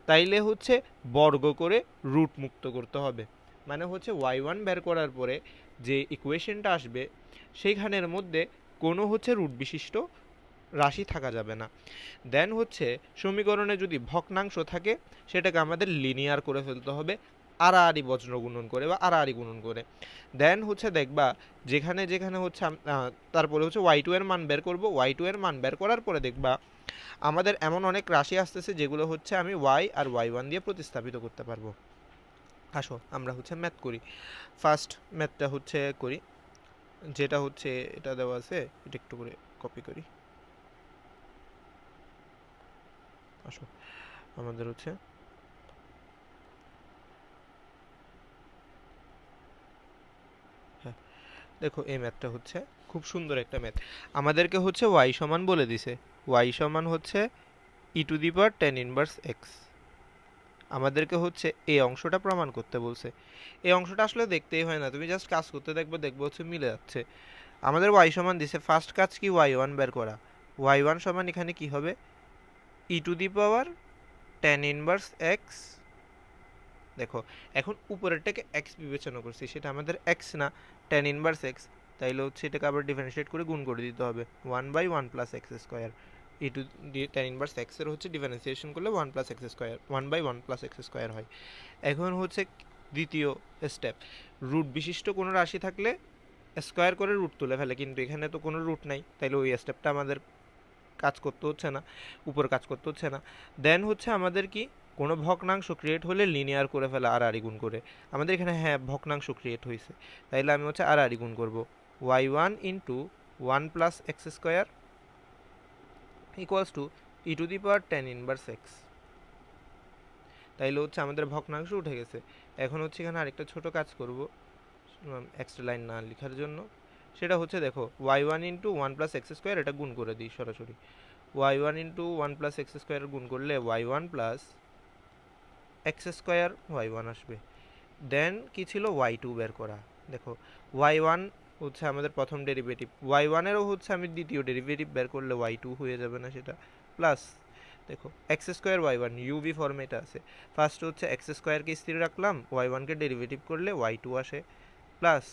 তাইলে হচ্ছে বর্গ করে রুট মুক্ত করতে হবে। মানে হচ্ছে y1 বের করার পরে যে ইকুয়েশনটা আসবে সেইখানের মধ্যে কোনো হচ্ছে রুট বিশিষ্ট রাশি থাকা যাবে না। দেন হচ্ছে সমীকরণে যদি ভগ্নাংশ থাকে সেটাকে আমাদের লিনিয়ার করে ফেলতে হবে, আড়াআড়ি বজ্র গুণন করে বা আড়াআড়ি গুণন করে। দেন হচ্ছে দেখবা যেখানে যেখানে হচ্ছে তারপরে হচ্ছে y2 এর মান বের করব। y2 এর মান বের করার পরে দেখবা আমাদের এমন অনেক রাশি আসতেছে যেগুলো হচ্ছে আমি y আর y1 দিয়ে প্রতিস্থাপিত করতে পারবো। আসো আমরা হচ্ছে ম্যাথ করি। ফার্স্ট ম্যাথটা হচ্ছে করি, যেটা হচ্ছে এটা দেওয়া আছে, এটা একটু করে কপি করি। আসো আমাদের হচ্ছে হ্যাঁ, দেখো এই ম্যাথটা হচ্ছে খুব সুন্দর একটা ম্যাথ। আমাদেরকে হচ্ছে y সমান বলে দিছে, y সমান হচ্ছে e two the power tan inverse x। আমাদেরকে হচ্ছে এই অংশটা প্রমাণ করতে বলছে। এই অংশটা আসলে দেখতেই হয় না, তুমি জাস্ট কাজ করতে দেখবো হচ্ছে মিলে যাচ্ছে। আমাদের y সমান দিছে, ফার্স্ট কাজ কি y1 বের করা। y1 সমান এখানে কি হবে, e two the power tan inverse x। দেখো এখন উপরেরটাকে x বিবেচনা করছি, সেটা আমাদের x না, tan ইনভার্স x। তাইলে হচ্ছে এটাকে আবার ডিফারেন্সিয়েট করে গুণ করে দিতে হবে 1/1 plus x square. E two tan inverse x এর হচ্ছে ডিফারেন্সিয়েশন করলে 1 plus x square, 1/1 plus x square হয়। এখন হচ্ছে দ্বিতীয় স্টেপ, রুট বিশিষ্ট কোনো রাশি থাকলে স্কোয়ার করে রুট তুলে ফেলে, কিন্তু এখানে তো কোনো রুট নাই, তাইলে ওই স্টেপটা আমাদের কাজ করতে হচ্ছে না, উপর কাজ করতে হচ্ছে না। দেন হচ্ছে আমাদের কি কোনো ভগ্নাংশ ক্রিয়েট হলে লিনিয়ার করে ফেলা আড়াআড়ি গুণ করে। আমাদের এখানে হ্যাঁ ভগ্নাংশ ক্রিয়েট হয়েছে, তাইলে আমি হচ্ছে আড়াআড়ি গুণ করব। y1 into 1 plus x square equals to e to the power tan inverse x. তাইলে হচ্ছে আমাদের ভগ্নাংশ উঠে গেছে। এখন হচ্ছে এখানে আরেকটা ছোট কাজ করব এক্সট্রা লাইন না লেখার জন্য, সেটা হচ্ছে দেখো y1 into 1 plus x square, এটা গুণ করে দিই সরাসরি। y1 into 1 plus x square গুণ করলে y1 plus x square y1 আসবে। দেন কি ছিল y2 বের করা। দেখো y1 হচ্ছে আমাদের প্রথম ডেরিভেটিভ, y1 এরও হচ্ছে আমি দ্বিতীয় ডেরিভেটিভ বের করলে y2 হয়ে যাবে না সেটা, প্লাস দেখো এক্স স্কোয়ার y1 ইউভি ফর্মে এটা আছে। ফার্স্ট হচ্ছে এক্স স্কোয়ারকে স্থির রাখলাম, y1কে ডেরিভেটিভ করলে y2 আসে, প্লাস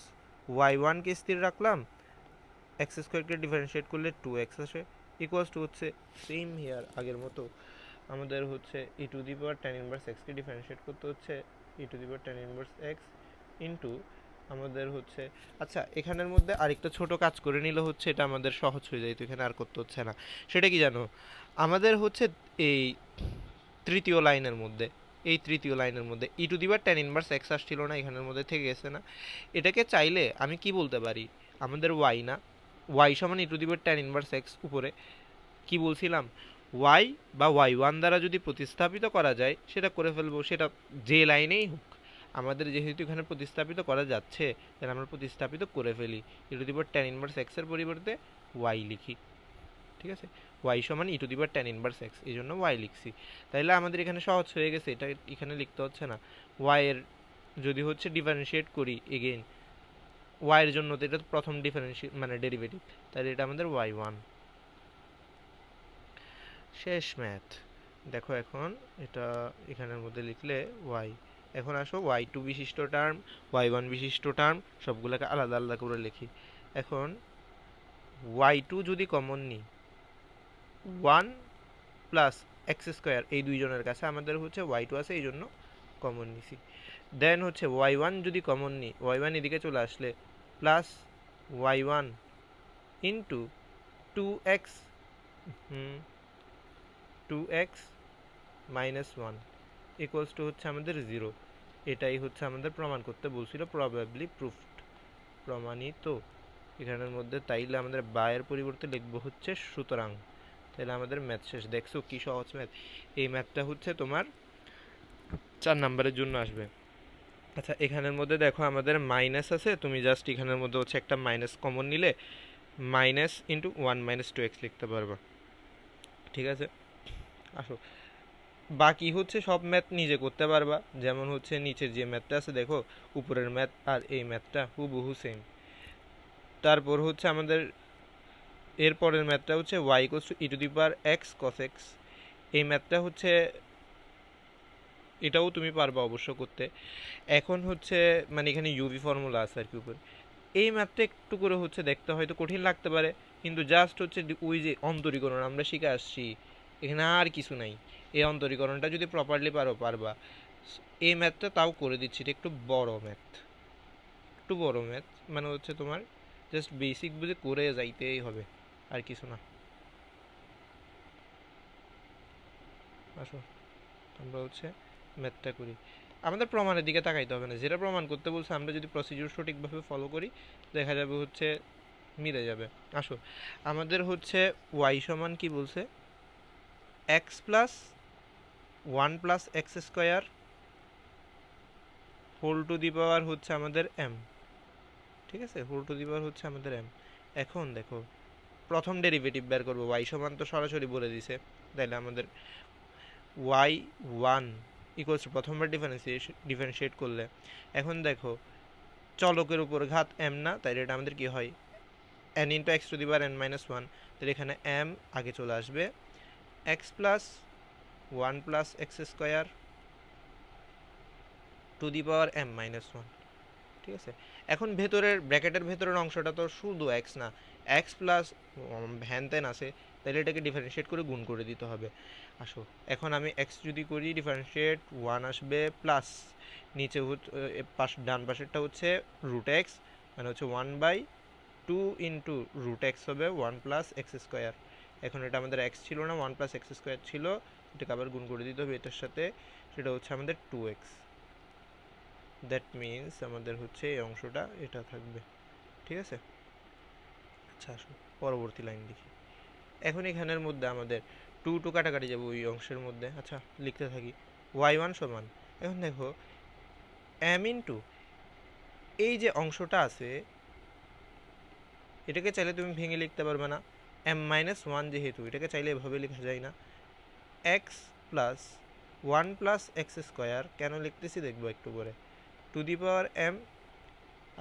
y1কে স্থির রাখলাম, এক্স স্কোয়ারকে ডিফারেন্সিয়েট করলে 2x আসে, ইকুয়ালস টু হচ্ছে সেম হিয়ার আগের মতো আমাদের হচ্ছে e to the power tan inverse x কে ডিফারেন্সিয়েট করতে হচ্ছে e to the power tan inverse x into আমাদের হচ্ছে, আচ্ছা এখানের মধ্যে আরেকটা ছোট কাজ করে নিলে হচ্ছে এটা আমাদের সহজ হয়ে যায়, তো এখানে আর করতে হচ্ছে না। সেটা কি জানো, আমাদের হচ্ছে এই তৃতীয় লাইনের মধ্যে, এই তৃতীয় লাইনের মধ্যে e to the power tan inverse x আসছিল না, এখানের মধ্যে থেকে গেছে না, এটাকে চাইলে আমি কি বলতে পারি, আমাদের y না, y সমান e to the power tan inverse x, উপরে কি বলছিলাম y বা y1 দ্বারা যদি প্রতিস্থাপিত করা যায় সেটা করে ফেলবো, সেটা যে লাইনেই হোক। আমাদের যেহেতু এখানে প্রতিস্থাপিত করা যাচ্ছে, তাহলে আমরা প্রতিস্থাপিত করে ফেলি। E to the power tan inverse x এর পরিবর্তে ওয়াই লিখি, ঠিক আছে। ওয়াই সমান e to the power tan inverse x, এই জন্য ওয়াই লিখছি। তাইলে আমাদের এখানে সহজ হয়ে গেছে, এটা এখানে লিখতে হচ্ছে না। ওয়াই এর যদি হচ্ছে ডিফারেন্সিয়েট করি এগেইন, ওয়াই এর জন্য তো এটা প্রথম ডিফারেন্সিয়েট মানে ডেরিভেটিভ, তাহলে এটা আমাদের ওয়াই ওয়ান। শেষ ম্যাথ। দেখো এখন এটা এখানের মধ্যে লিখলে ওয়াই। এখন আসো ওয়াই টু বিশিষ্ট টার্ম, ওয়াই ওয়ান বিশিষ্ট টার্ম সবগুলোকে আলাদা আলাদা করে লিখি। এখন ওয়াই টু যদি কমন নিই, ওয়ান প্লাস এক্স স্কোয়ার এই দুইজনের কাছে আমাদের হচ্ছে ওয়াই টু আছে, এই জন্য কমন নিছি। দেন হচ্ছে ওয়াই ওয়ান যদি কমন নিই, ওয়াই ওয়ান এদিকে চলে আসলে plus y one into two x, two x minus one equals to হচ্ছে আমাদের জিরো। এটাই হচ্ছে আমাদের প্রমাণ করতে বলছিল, প্রবাবলি প্রুফড, প্রমাণিত এখানের মধ্যে। তাইলে আমাদের বায়ের পরিবর্তে লিখবো হচ্ছে সুতরাং। তাহলে আমাদের ম্যাথ শেষ। দেখছো কি সহজ ম্যাথ। এই ম্যাথটা হচ্ছে তোমার 4 নাম্বারের জন্য আসবে। আচ্ছা এখানের মধ্যে দেখো আমাদের মাইনাস আছে, তুমি জাস্ট এখানের মধ্যে হচ্ছে একটা মাইনাস কমন নিলে minus into one minus two x লিখতে পারবা, ঠিক আছে। আসো বাকি হচ্ছে সব ম্যাথ নিজে করতে পারবা, যেমন হচ্ছে নিচের যে ম্যাথটা আছে দেখো, উপরের ম্যাথ আর এই ম্যাথটা হুবহু সেম। তারপর হচ্ছে আমাদের এরপরের ম্যাথটা হচ্ছে y equals to e to the power x cos x. এই ম্যাথটা হচ্ছে এটাও তুমি পারবা অবশ্য করতে। এখন হচ্ছে মানে এখানে ইউভি ফর্মুলা আছে আর কি উপরে। এই ম্যাথটা একটু করে হচ্ছে দেখতে হয়তো কঠিন লাগতে পারে, কিন্তু জাস্ট হচ্ছে ওই যে অন্তরীকরণ আমরা শিখে আসছি, এখানে আর কিছু নাই। এই অন্তরীকরণটা যদি প্রপারলি পারবা। এই ম্যাথটা তাও করে দিচ্ছি, এটা একটু বড় ম্যাথ, একটু বড় ম্যাথ, মানে হচ্ছে তোমার জাস্ট বেসিক বুঝে করে যাইতেই হবে, আর কিছু না। আসো আমরা হচ্ছে ম্যাথটা করি। আমাদের প্রমাণের দিকে তাকাইতে হবে না, যেটা প্রমাণ করতে বলছে আমরা যদি প্রসিডিউর সঠিকভাবে ফলো করি দেখা যাবে হচ্ছে মিলে যাবে। আসো আমাদের হচ্ছে ওয়াই সমান কি বলছে, x plus one plus x square whole to the power হচ্ছে আমাদের এম, ঠিক আছে। হোল টু দি পাওয়ার হচ্ছে আমাদের এম। এখন দেখো প্রথম ডেরিভেটিভ বের করবো, ওয়াই সমান তো সরাসরি বলে দিছে, তাইলে আমাদের ওয়াই ওয়ান ইকুয়ালস প্রথমবার ডিফারেন্সিয়েট করলে, এখন দেখো চলকের উপর ঘাত এম না, তাই এটা আমাদের কি হয় n into x to the power n minus one. তাহলে এখানে এম আগে চলে আসবে, x plus one plus x square to the power m minus one, ঠিক আছে। এখন ভেতরের ব্র্যাকেটের ভেতরের অংশটা তো শুধু এক্স না, এক্স প্লাস হ্যান ত্যান আছে, তাহলে এটাকে ডিফারেন্সিয়েট করে গুণ করে দিতে হবে। আসো এখন আমি এক্স যদি করি ডিফারেন্সিয়েট ওয়ান আসবে প্লাস নিচে ডান পাশেরটা হচ্ছে রুট এক্স, মানে হচ্ছে one by two into root x হবে ওয়ান প্লাস এক্স স্কোয়ার। এখন এটা আমাদের এক্স ছিল না, ওয়ান প্লাস এক্স স্কোয়ার ছিল, এটাকে আবার গুণ করে দিতে হবে এটার সাথে, সেটা হচ্ছে আমাদের টু এক্স। দ্যাট মিনস আমাদের হচ্ছে এই অংশটা এটা থাকবে, ঠিক আছে। আচ্ছা আসো পরবর্তী লাইন দেখি। এখন এখানের মধ্যে আমাদের টু টু কাটাকাটি যাবো ওই অংশের মধ্যে। আচ্ছা লিখতে থাকি ওয়াই ওয়ান সমান, এখন দেখো এম ইন্টু এই যে অংশটা আছে এটাকে চাইলে তুমি ভেঙে লিখতে পারবে না, এম মাইনাস ওয়ান যেহেতু এটাকে চাইলে এভাবে লেখা যায় না, x plus one plus x square কেন লিখতেছি দেখবো একটু পরে, two the power M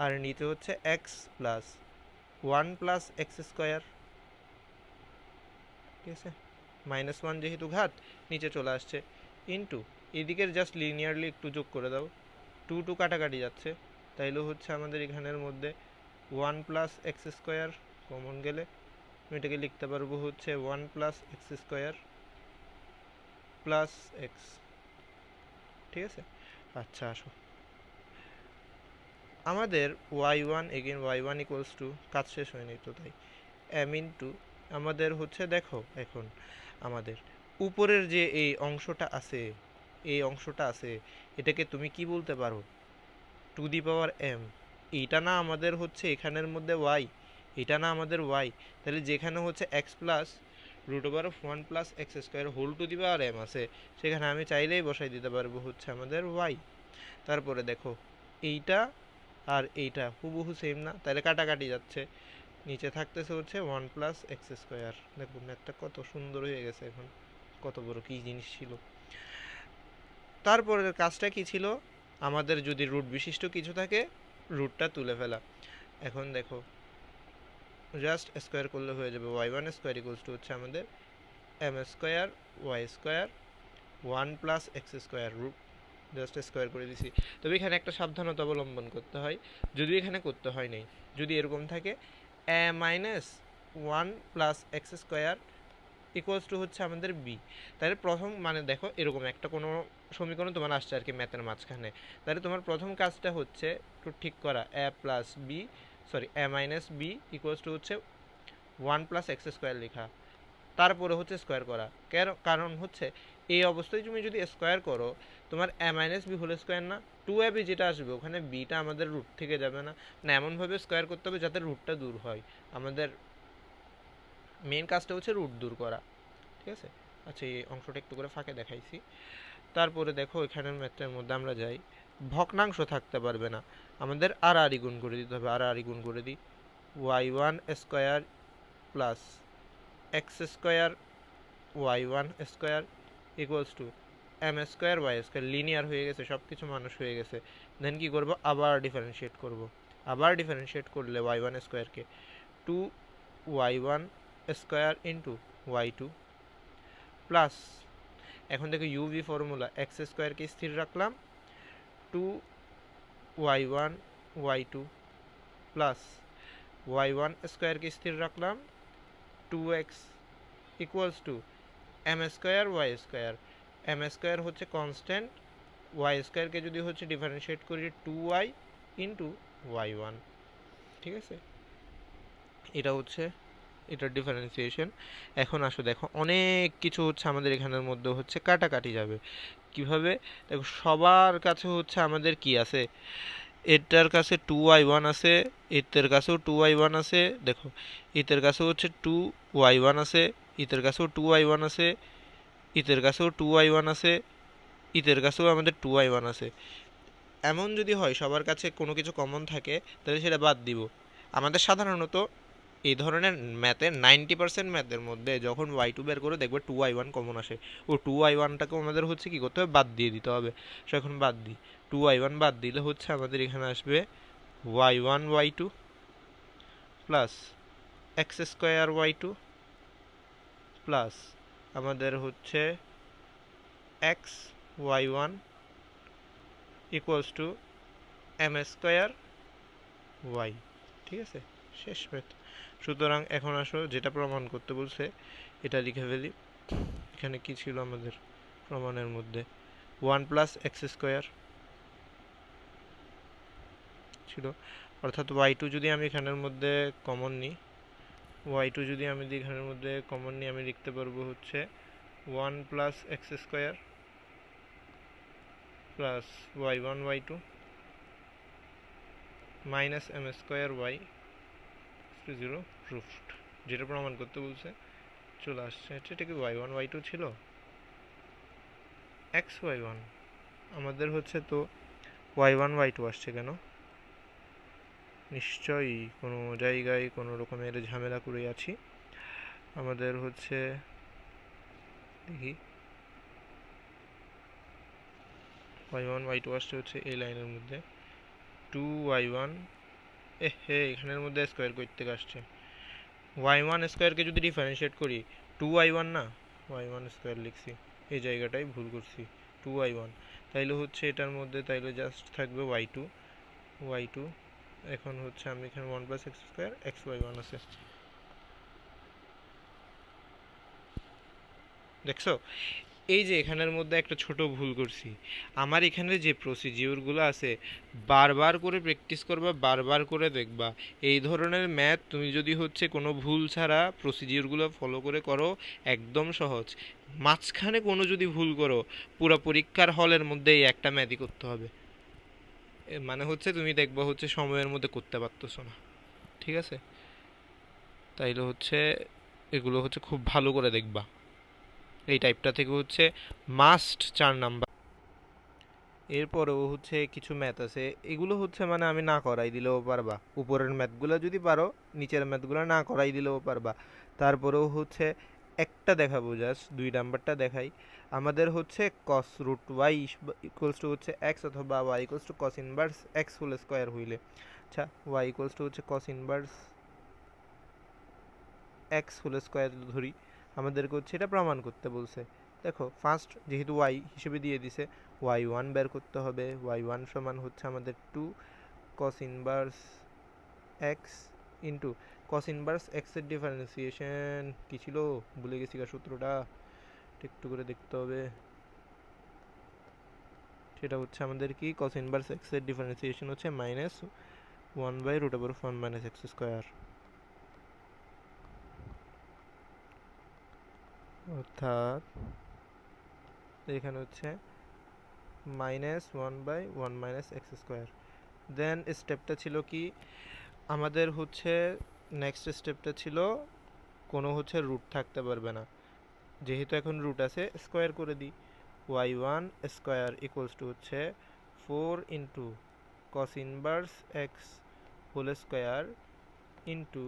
R নিচে হচ্ছে x plus one plus x square, ঠিক আছে। মাইনাস ওয়ান যেহেতু ঘাত নিচে চলে আসছে, ইন্টু এদিকের জাস্ট লিনিয়ারলি একটু যোগ করে দাও, টু টু কাটাকাটি যাচ্ছে, তাইলে হচ্ছে আমাদের এখানের মধ্যে one plus x square common গেলে আমি এটাকে লিখতে পারবো হচ্ছে one plus x square plus x, ঠিক আছে। আচ্ছা আসো আমাদের y one again y one equals to, কাজ শেষ হয়নি তো তাই এম ইন্টু আমাদের হচ্ছে দেখো এখন আমাদের উপরের যে এই অংশটা আছে, এই অংশটা আছে এটাকে তুমি কি বলতে পারো, টু দি পাওয়ার এম। এইটা না আমাদের হচ্ছে এখানের মধ্যে ওয়াই, এটা না আমাদের ওয়াই, তাহলে যেখানে হচ্ছে x plus root over of one plus x square whole to the power m আছে, সেখানে আমি চাইলেই বসাই দিতে পারবো হচ্ছে আমাদের ওয়াই। তারপরে দেখো এইটা আর এইটা হুবহু সেম না, তাহলে কাটাকাটি যাচ্ছে, নিচে থাকতেছে হচ্ছে 1 + x²। দেখো ম্যাথটা কত সুন্দর হয়ে গেছে এখন, কত বড় কী জিনিস ছিল। তারপরের কাজটা কি ছিল, আমাদের যদি রুট বিশিষ্ট কিছু থাকে রুটটা তুলে ফেলা। এখন দেখো জাস্ট স্কোয়ার করলে হয়ে যাবে, y1² হচ্ছে আমাদের m² y² 1 + x², root just square করে দিছি। তবে এখানে একটা সাবধানতা অবলম্বন করতে হয়, যদি এখানে করতে হয় নাই, যদি এরকম থাকে -1 + x² হচ্ছে আমাদের b, তাহলে প্রথম মানে দেখো এরকম একটা কোনো সমীকরণ তোমার আসছে আর কি ম্যাথের মাঝখানে, তাহলে তোমার প্রথম কাজটা হচ্ছে একটু ঠিক করা a - b হচ্ছে 1 + x² লেখা, তারপরে হচ্ছে স্কোয়ার করা। কারণ হচ্ছে এই অবস্থায় তুমি যদি স্কোয়ার করো তোমার a - b² না 2ab যেটা আসবে ওখানে বিটা আমাদের রুট থেকে যাবে না, না এমনভাবে স্কোয়ার করতে হবে যাতে রুটটা দূর হয়। আমাদের মেন কাজটা হচ্ছে রুট দূর করা, ঠিক আছে। আচ্ছা এই অংশটা একটু করে ফাঁকে দেখাইছি। তারপরে দেখো এখানের ম্যাথটার মধ্যে আমরা যাই, ভগ্নাংশ থাকতে পারবে না, আমাদের আর গুণ করে দিতে হবে। আর গুণ করে দিই, y1² + x² y1² m² y², linear হয়ে গেছে, সব কিছু মানুষ হয়ে গেছে। দেন কি করব, আবার ডিফারেন্সিয়েট করব। আবার ডিফারেন্সিয়েট করলে y1² 2y1² y2 প্লাস, এখন দেখো ইউভি ফর্মুলা, x² স্থির রাখলাম 2y1 y2 প্লাস y1² স্থির রাখলাম 2x m² y²। m² হচ্ছে কনস্ট্যান্ট, y² যদি হচ্ছে ডিফারেন্সিয়েট করি 2y y1, ঠিক আছে। এটা হচ্ছে এটার ডিফারেন্সিয়েশন। এখন আসো দেখো অনেক কিছু হচ্ছে আমাদের এখানের মধ্যে হচ্ছে কাটাকাটি যাবে কিভাবে। দেখো সবার কাছে হচ্ছে আমাদের কি আছে, এটার কাছে 2y1 আছে, এটার কাছেও 2y1 আছে, দেখো এটার কাছেও হচ্ছে 2y1 আছে, এটার কাছেও 2y1 আছে, এটার কাছেও 2y1 আছে, এটার কাছেও আমাদের 2y1 আছে। এমন যদি হয় সবার কাছে কোনো কিছু কমন থাকে তাহলে সেটা বাদ দিব। আমাদের সাধারণত এই ধরনের ম্যাথে 90% ম্যাথের মধ্যে যখন y2 বের করে দেখবে 2y1 কমন আসে, ও 2y1টাকেও আমাদের হচ্ছে কি করতে হবে, বাদ দিয়ে দিতে হবে। সো এখন বাদ দিই, 2y1 বাদ দিলে হচ্ছে আমাদের এখানে আসবে y1 y2 plus x² y2 plus আমাদের হচ্ছে x y1 m² y, ঠিক আছে, শেষ ম্যাথ। সুতরাং এখন আসো যেটা প্রমাণ করতে বলছে এটা লিখে ফেলি। এখানে কি ছিল আমাদের প্রমাণের মধ্যে, 1 + x² ছিল, অর্থাৎ y2 যদি আমি এখানের মধ্যে কমন নিই, y2 যদি আমি এখানের মধ্যে কমন নিই আমি লিখতে পারবো হচ্ছে 1 + x² plus y1 y2 minus m² y 0 proofed, যেটা প্রমাণ করতে বলছে চলে আসছে। এটা কি y1 y2 ছিল, x y1 আমাদের হচ্ছে তো y1 y2 আসছে কেন, নিশ্চয়ই কোনো জায়গায় কোনো রকমের ঝামেলা করে আছি। আমাদের হচ্ছে দেখি y1 y2 আসছে হচ্ছে এই লাইনের মধ্যে 2y1, এখানের মধ্যে স্কোয়ার করতে আসছে, y1² যদি ডিফারেন্সিয়েট করি 2y1 না, y1² লিখছি, এই জায়গাটাই ভুল করছি, 2y1, তাইলে হচ্ছে এটার মধ্যে তাইলে জাস্ট থাকবে y2 এখন হচ্ছে আমি এখানে 1 + x² x y1 আছে, দেখছো এই যে এখানের মধ্যে একটা ছোট ভুল করছি। আমার এখানে যে প্রসিজিওরগুলো আছে বারবার করে প্র্যাকটিস করবা, বারবার করে দেখবা। এই ধরনের ম্যাথ তুমি যদি হচ্ছে কোনো ভুল ছাড়া প্রসিজিওরগুলো ফলো করে করো একদম সহজ। মাঝখানে কোনো যদি ভুল করো পুরো পরীক্ষার হলের মধ্যে এই একটা ম্যাথই করতে হবে, মানে হচ্ছে তুমি দেখবা হচ্ছে সময়ের মধ্যে করতে পারতেছো না, ঠিক আছে। তাইলে হচ্ছে এগুলো হচ্ছে খুব ভালো করে দেখবা। এই টাইপটা থেকে হচ্ছে মাস্ট 4 নাম্বার, এরপরেও হচ্ছে কিছু ম্যাথ আছে, এগুলো হচ্ছে মানে আমি না করাই দিলেও পারবা, উপরের ম্যাথগুলো যদি পারো নিচের ম্যাথগুলো না করাই দিলেও পারবা। তারপরেও হচ্ছে একটা দেখাবো, জাস্ট 2 নাম্বারটা দেখাই। আমাদের হচ্ছে cos root y equals to হচ্ছে এক্স, অথবা y equals to cos inverse x whole square হইলে, আচ্ছা ওয়াই ইকুয়ালস টু হচ্ছে cos inverse x whole square ধরি, আমাদেরকে হচ্ছে এটা প্রমাণ করতে বলছে। দেখো ফার্স্ট যেহেতু ওয়াই হিসেবে দিয়ে দিছে, ওয়াই ওয়ান বের করতে হবে। ওয়াই ওয়ান সমান হচ্ছে আমাদের 2 কস inverse x into cos inverse এক্সের ডিফারেন্সিয়েশন কী ছিল ভুলে গেছি, সূত্রটা একটু করে দেখতে হবে। সেটা হচ্ছে আমাদের কি, কস ইনভার্স এক্সের ডিফারেন্সিয়েশন হচ্ছে -1/√1 - x স্কোয়ার, অর্থাৎ এখানে হচ্ছে -1/1 - x স্কোয়ার। দেন স্টেপটা ছিল কি, আমাদের হচ্ছে নেক্সট স্টেপটা ছিল কোনো হচ্ছে রুট থাকতে পারবে না, যেহেতু এখন রুট আছে স্কোয়ার করে দিই। y1 স্কোয়ার ইকুয়ালস টু হচ্ছে 4 into cos inverse x whole square into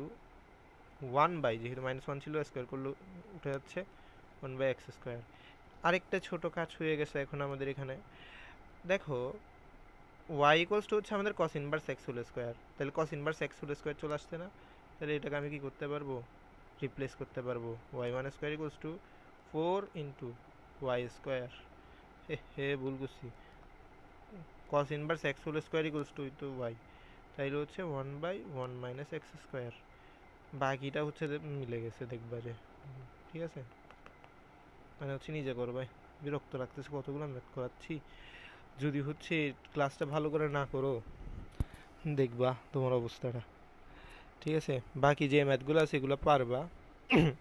1/, যেহেতু -1 ছিল স্কোয়ার করলে উঠে যাচ্ছে 1/x স্কোয়ার। আরেকটা ছোট কাজ হয়ে গেছে এখন আমাদের এখানে, দেখো y ইকুয়ালস টু হচ্ছে আমাদের cos inverse x whole square, তাহলে cos inverse x whole square চলে আসছে না, তাহলে এটাকে আমি কি করতে পারবো, রিপ্লেস করতে পারবো। y1 square equals to 4 into y square, হে ভুল করছি, cos inverse x whole square equals to y, তাইলে হচ্ছে 1/1 - x স্কোয়ার। বাকিটা হচ্ছে মিলে গেছে দেখবা যে, ঠিক আছে, মানে হচ্ছে নিজে করবে, বিরক্ত লাগতেছে কতগুলো ম্যাথ করাচ্ছি। যদি হচ্ছে ক্লাসটা ভালো করে না করো দেখবা তোমার অবস্থাটা, ঠিক আছে। বাকি যে ম্যাথগুলো আছে এগুলো পারবা,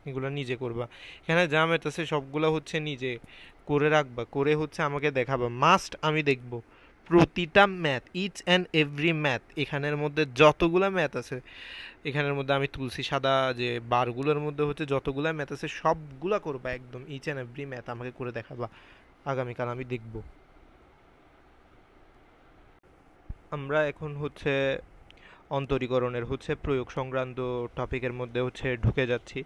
এগুলো নিজে করবা। এখানে যা ম্যাথ আছে সবগুলো হচ্ছে নিজে করে রাখবা, করে হচ্ছে আমাকে দেখাবা, মাস্ট আমি দেখব প্রতিটা math, each and every math, এখানের মধ্যে যতগুলো ম্যাথ আছে এখানের মধ্যে আমি তুলসী সাদা যে বারগুলোর মধ্যে হচ্ছে যতগুলো ম্যাথ আছে সবগুলা করবা, একদম ইচ অ্যান্ড এভরি ম্যাথ আমাকে করে দেখাবা, আগামীকাল আমি দেখব। আমরা এখন হচ্ছে অন্তরীকরণের হচ্ছে প্রয়োগ সংক্রান্ত টপিকের মধ্যে হচ্ছে ঢুকে যাচ্ছি।